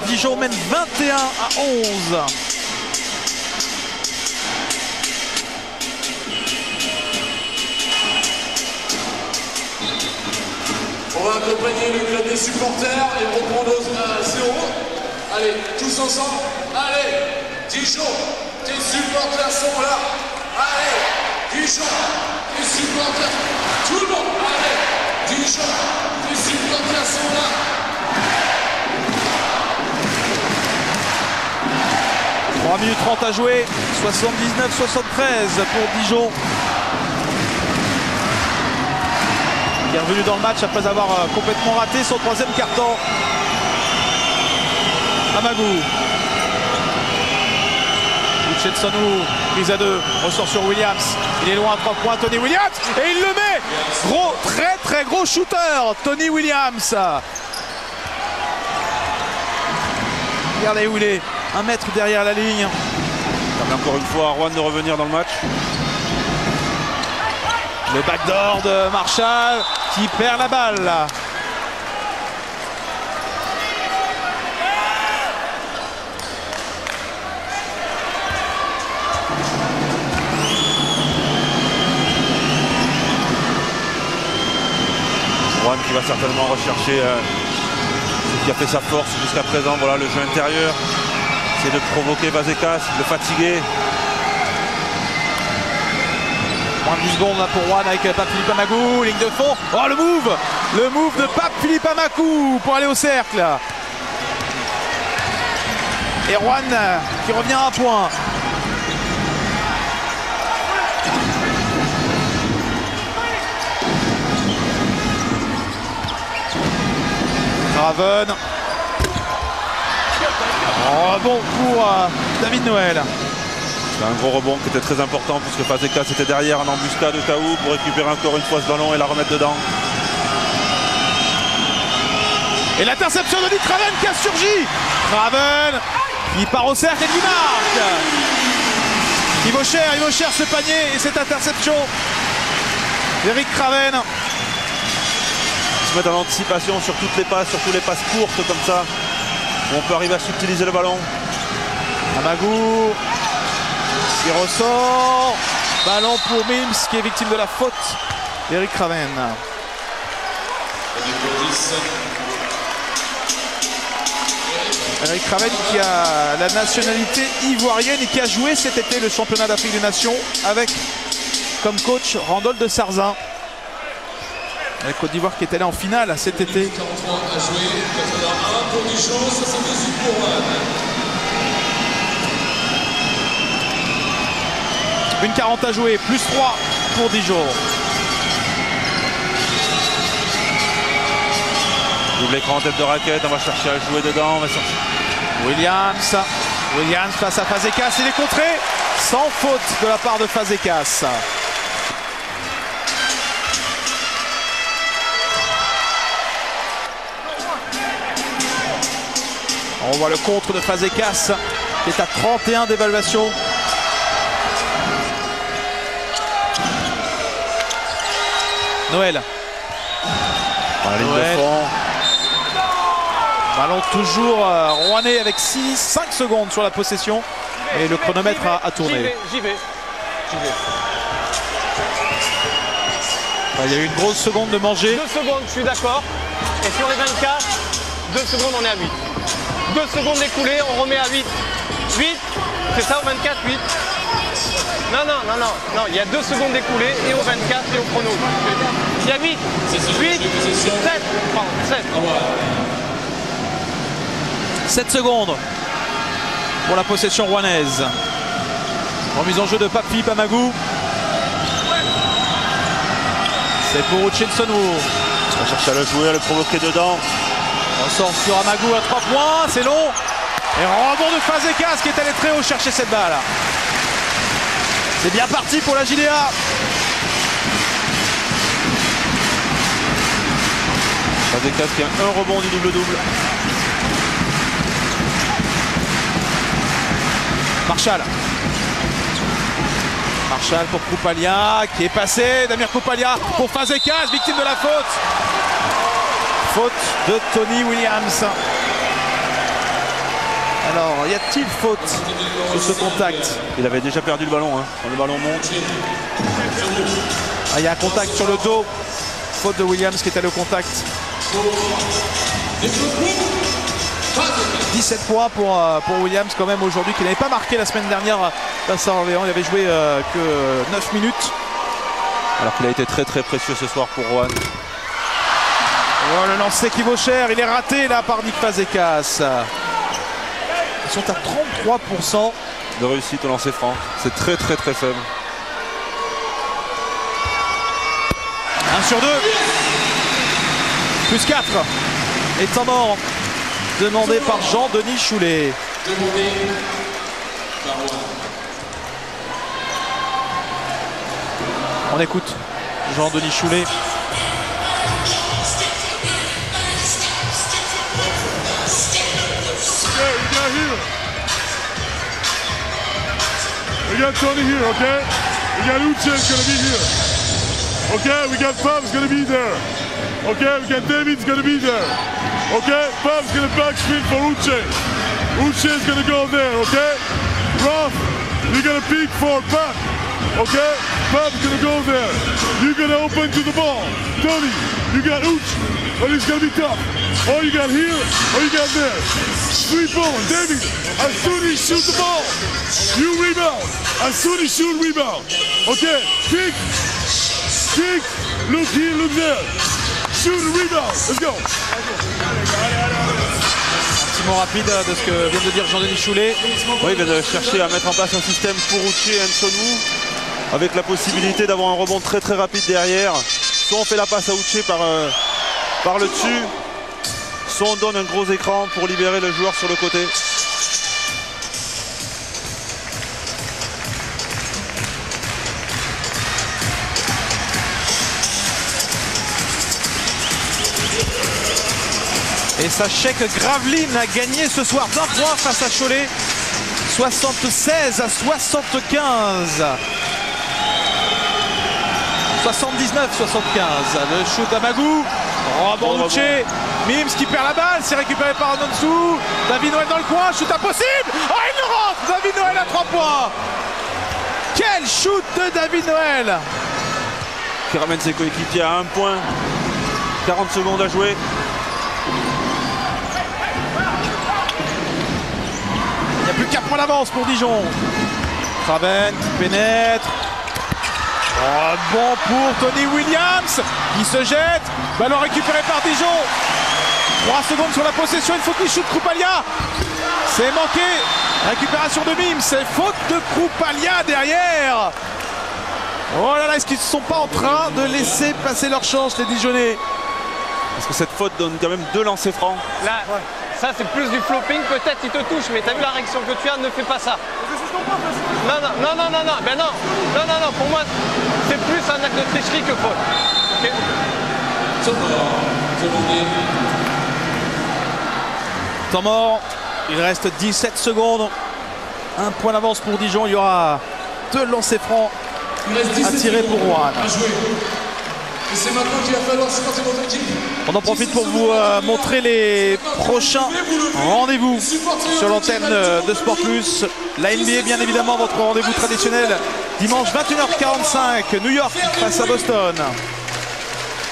Dijon mène 21-11. On va accompagner le club des supporters et reprendre à 0. Allez, tous ensemble. Allez, Dijon, tes supporters sont là. Allez, Dijon, tes supporters. Tout le monde, allez, Dijon, tes supporters sont là. 3 minutes 30 à jouer, 79-73 pour Dijon. Qui est revenu dans le match après avoir complètement raté son troisième carton. Amagou. Uchetsonou, prise à 2, ressort sur Williams. Il est loin à 3 points, Tony Williams. Et il le met. Gros, très gros shooter, Tony Williams. Regardez où il est, 1 mètre derrière la ligne. permet encore une fois à Rouen de revenir dans le match. Le backdoor de Marshall qui perd la balle. qui va certainement rechercher ce qui a fait sa force jusqu'à présent. Voilà, le jeu intérieur. C'est de provoquer Fazekas, de le fatiguer. Moins de 10 secondes là pour Juan avec Pape Philippe Amagou, ligne de fond. Oh le move de Pape Philippe Amagou pour aller au cercle. Et Juan qui revient à un point. Raven. Rebond pour David Noël. C'est un gros rebond qui était très important puisque Fazekas était derrière en embuscade au cas où pour récupérer encore une fois ce ballon et la remettre dedans. Et l'interception de Nick Raven qui a surgi. Raven qui part au cercle et qui marque. Il vaut cher ce panier et cette interception d'Eric Raven. Se mettre en anticipation sur toutes les passes, surtout les passes courtes comme ça, où on peut arriver à subtiliser le ballon. Amagou qui ressort. Ballon pour Mims qui est victime de la faute d'Eric Raven. Eric Raven qui a la nationalité ivoirienne et qui a joué cet été le championnat d'Afrique des Nations avec comme coach Randolph de Sarzin. La Côte d'Ivoire qui est allée en finale cet été. 43 à jouer, 81 pour Dijon, 78 pour Juan. Une 40 à jouer, plus 3 pour Dijon. Double écran en tête de raquette, on va chercher à jouer dedans, on va chercher. Williams face à Fazekas, il est contré sans faute de la part de Fazekas. On voit le contre de Fazekas qui est à 31 d'évaluation. Noël. Noël. Ballon toujours rouennais avec 5 secondes sur la possession. Et le chronomètre a tourné. J'y vais. Il y a eu une grosse seconde de manger. 2 secondes, je suis d'accord. Et sur les 24, 2 secondes, on est à 8. 2 secondes écoulées, on remet à 8. 8, c'est ça au 24, 8. Non, il y a 2 secondes écoulées et au 24 et au chrono. Il y a 8, 8, 7, pardon, 7. 7 secondes pour la possession rouennaise. Remise en jeu de Pape Philippe Amagou. C'est pour Uchenson. On va chercher à le jouer, à le provoquer dedans. On sort sur Amagou à 3 points, c'est long. Et rebond de Fazekas qui est allé très haut chercher cette balle. C'est bien parti pour la JDA. Fazekas qui a un rebond du double-double. Marshall pour Koupalia qui est passé. Damir Koupalia pour Fazekas, victime de la faute. Faute de Tony Williams. Alors, y a-t-il faute sur ce contact? Il avait déjà perdu le ballon, hein, quand le ballon monte. Il y a un contact sur le dos. Faute de Williams qui est allé au contact. 17 points pour Williams quand même aujourd'hui, qui n'avait pas marqué la semaine dernière à Saint-Orléans. Il avait joué que 9 minutes. Alors qu'il a été très précieux ce soir pour Juan. Oh, le lancer qui vaut cher, il est raté là par Nick Fazekas. Ils sont à 33% de réussite au lancer franc. C'est très faible. 1 sur 2. Plus 4. Et temps mort demandé par Jean-Denis Choulet. On écoute Jean-Denis Choulet. We got Tony here, okay? We got Uche's gonna be here. Okay, we got Bob's gonna be there. Okay, we got David's gonna be there. Okay, Bob's gonna backspin for Uche. Uche's gonna go there, okay? Roth, you're gonna peek for back. Okay? Bob's gonna go there. You're gonna open to the ball. Tony, you got Uche. but it's gonna be tough. Or you got here, or you got there. 3-point, David. As soon as you shoot the ball, you rebound. As soon as you shoot, rebound. Okay, kick, look here, look there. Shoot and rebound. Let's go. Un mot rapide de ce que vient de dire Jean-Denis Choulet. Oui, il vient de chercher à mettre en place un système pour Uche et Nsonu, avec la possibilité d'avoir un rebond très très rapide derrière. Soit on fait la passe à Uche par le dessus, soit on donne un gros écran pour libérer le joueur sur le côté. Et sachez que Gravelines a gagné ce soir d'un point face à Cholet, 76 à 75. 79-75. Le shoot à Magou. Rebond Uche. Mims qui perd la balle. C'est récupéré par Anonsou. David Noël dans le coin. Shoot impossible. Oh, il le rentre. David Noël à 3 points. Quel shoot de David Noël. Qui ramène ses coéquipiers à 1 point. 40 secondes à jouer. Il n'y a plus qu'un point d'avance pour Dijon. Craven qui pénètre. Oh, bon pour Tony Williams qui se jette. Ballon récupéré par Dijon. 3 secondes sur la possession. Il faut qu'il shoot Kroupalia. C'est manqué. Récupération de Mims. C'est faute de Kroupalia derrière. Oh là là, est-ce qu'ils ne sont pas en train de laisser passer leur chance, les Dijonnais? Parce que cette faute donne quand même 2 lancers francs. Là, ça c'est plus du flopping, peut-être il te touche, mais t'as vu la réaction que tu as, ne fais pas ça. Non, ben non, pour moi c'est plus un acte de tricherie que faute. Okay. Temps mort, il reste 17 secondes. 1 point d'avance pour Dijon, il y aura 2 lancers francs à tirer pour Rouen. Et c'est maintenant qu'il va falloir supporter votre équipe. On en profite pour vous montrer les prochains rendez-vous sur l'antenne de Sport Plus. La NBA, bien évidemment, votre rendez-vous traditionnel dimanche 21h45, New York face à Boston.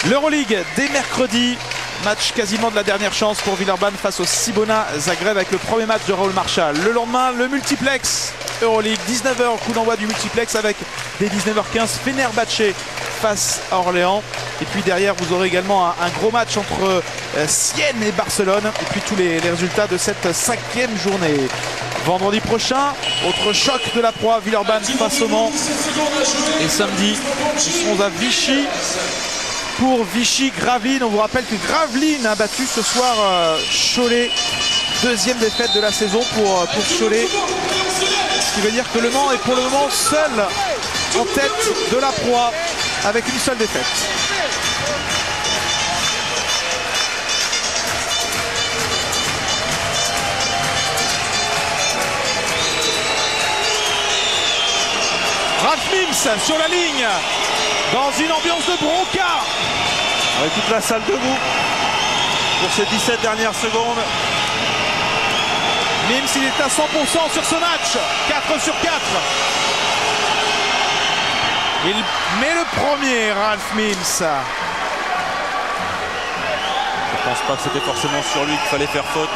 L'Euroleague dès mercredi, match quasiment de la dernière chance pour Villeurbanne face au Cibona Zagreb avec le premier match de Raoul Marshall. Le lendemain, le multiplex Euroleague, 19h, coup d'envoi du multiplex avec dès 19h15 Fenerbahçe face à Orléans. Et puis derrière, vous aurez également un gros match entre Sienne et Barcelone. Et puis tous les résultats de cette 5e journée. Vendredi prochain, autre choc de la proie, Villeurbanne face au Mans. Et samedi, nous serons à Vichy pour Vichy-Gravelines. On vous rappelle que Gravelines a battu ce soir Cholet. 2e défaite de la saison pour Cholet. Ce qui veut dire que Le Mans est pour le moment seul en tête de la proie avec une seule défaite. Ralph Mims sur la ligne dans une ambiance de bronca. Avec toute la salle debout pour ces 17 dernières secondes. Mims, il est à 100% sur ce match. 4 sur 4. Il met le premier, Ralph Mims. Je pense pas que c'était forcément sur lui qu'il fallait faire faute.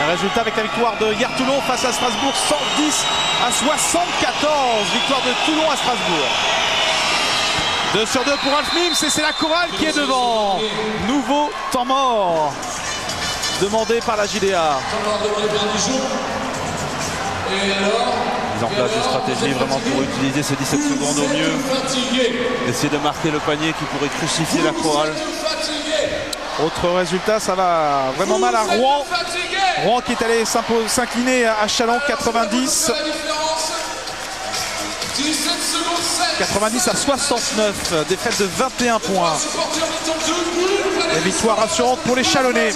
Un résultat avec la victoire de hier Toulon face à Strasbourg, 110 à 74. Victoire de Toulon à Strasbourg. 2 sur 2 pour Ralph Mims et c'est la chorale qui est devant. Nouveau temps mort demandé par la JDA. Mise en place de stratégie vraiment pour utiliser ces 17 secondes au mieux. Essayer de marquer le panier qui pourrait crucifier la chorale. Autre résultat, ça va vraiment mal à Rouen. Rouen qui est allé s'incliner à Châlons 90. 90 à 69, défaite de 21 points. Et victoire rassurante pour les Chalonnais.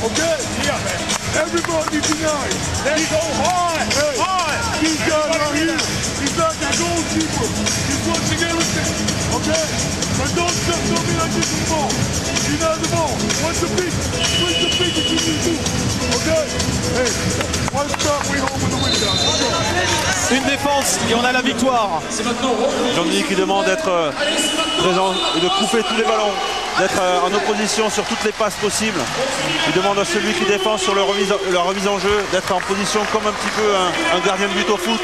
Okay? Yeah, man. Everybody tonight. Let's go hard. Hey, hard. These guys right here. He's not the goalkeeper. He's watching everything. Okay? But don't be like this anymore. You know the ball. What's the big that you need to do? Okay? Hey, one stop, we home with the win, guys. Let's go. une défense et on a la victoire. Jean-Denis qui demande d'être présent et de couper tous les ballons, d'être en opposition sur toutes les passes possibles. Il demande à celui qui défend sur la remise en jeu d'être en position comme un petit peu un gardien de but au foot.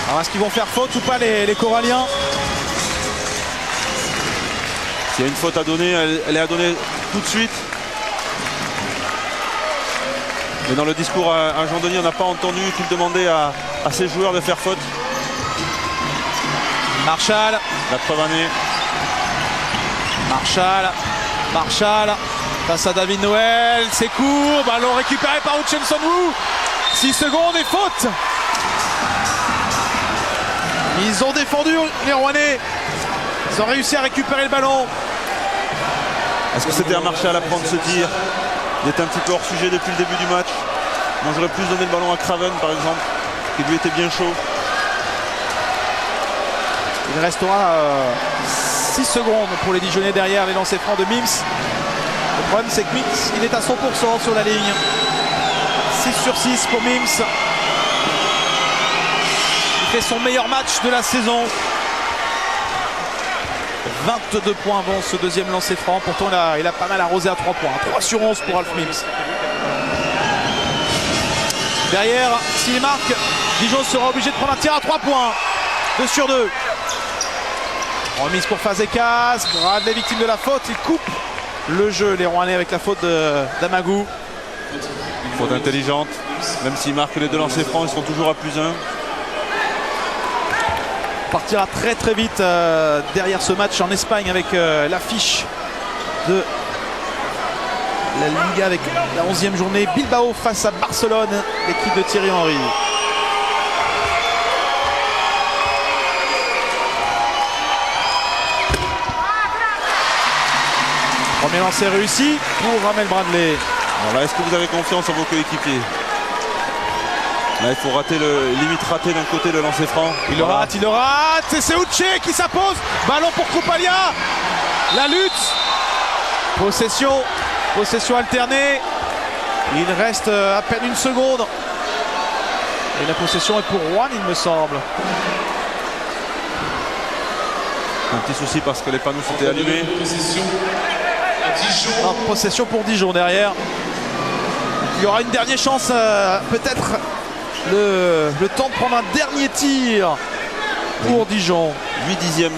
Alors est-ce qu'ils vont faire faute ou pas les Coralliens? S'il y a une faute à donner, elle est à donner tout de suite. Mais dans le discours à Jean-Denis, on n'a pas entendu qu'il demandait à ses joueurs de faire faute. Marshall. La preuve en est. Marshall face à David Noël, c'est court, ballon récupéré par Hutchinson Wu. 6 secondes et faute. Ils ont défendu les Rouennais. Ils ont réussi à récupérer le ballon. Est-ce que c'était à Marshall à prendre ce tir? Il était un petit peu hors sujet depuis le début du match. Moi j'aurais plus donné le ballon à Craven par exemple, qui lui était bien chaud. Il restera 6 secondes pour les Dijonais derrière les lancers francs de Mims. Le problème c'est que Mims il est à 100% sur la ligne. 6 sur 6 pour Mims. Il fait son meilleur match de la saison. 22 points avant ce deuxième lancer franc. Pourtant il a pas mal arrosé à 3 points. 3 sur 11 pour Alf Mims. Derrière, s'il marque, Dijon sera obligé de prendre un tir à 3 points. 2 sur 2. Remise pour Fazekas. Bradley victime de la faute. Il coupe le jeu, les Rouennais, avec la faute d'Amagou. Faute intelligente. Même s'ils marquent les 2 lancers francs, ils seront toujours à +1. Partira très très vite derrière ce match en Espagne avec l'affiche de la Liga avec la 11e journée. Bilbao face à Barcelone, l'équipe de Thierry Henry. Premier lancer réussi pour Ramel Bradley. Alors là, est-ce que vous avez confiance en vos coéquipiers? Là, il faut limite rater d'un côté le lancer franc. Il le rate. Et c'est Uche qui s'impose. Ballon pour Krupalia. La lutte. Possession alternée. Il reste à peine 1 seconde. Et la possession est pour Rouen, il me semble. Un petit souci parce que les panneaux s'étaient allumés. Possession pour Dijon derrière. Il y aura une dernière chance, peut-être le temps de prendre un dernier tir pour Dijon. 8/10.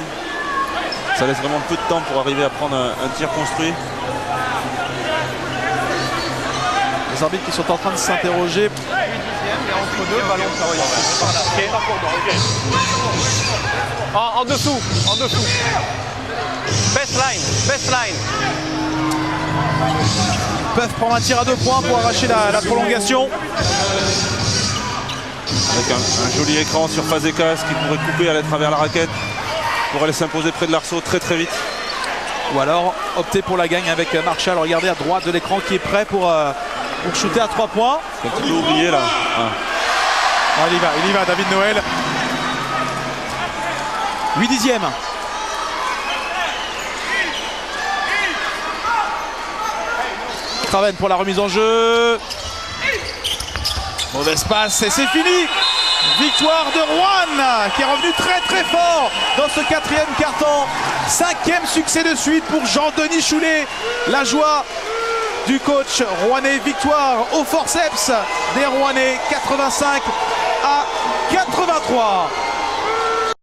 Ça laisse vraiment peu de temps pour arriver à prendre un tir construit. Les arbitres qui sont en train de s'interroger. 8/10 et entre 2 ballons. En dessous. Best line. Ils peuvent prendre un tir à 2 points pour arracher la prolongation. Avec un joli écran sur Fazekas qui pourrait couper à travers la raquette pour aller s'imposer près de l'arceau très très vite. Ou alors opter pour la gagne avec Marshall. Regardez à droite de l'écran qui est prêt pour shooter à 3 points. C'est un petit peu oublié là. Il y va David Noël. 8/10. Craven pour la remise en jeu. Mauvaise passe et c'est fini. Victoire de Rouen qui est revenu très très fort dans ce 4e quart-temps. 5e succès de suite pour Jean-Denis Choulet. La joie du coach rouennais. Victoire au forceps des Rouennais, 85 à 83.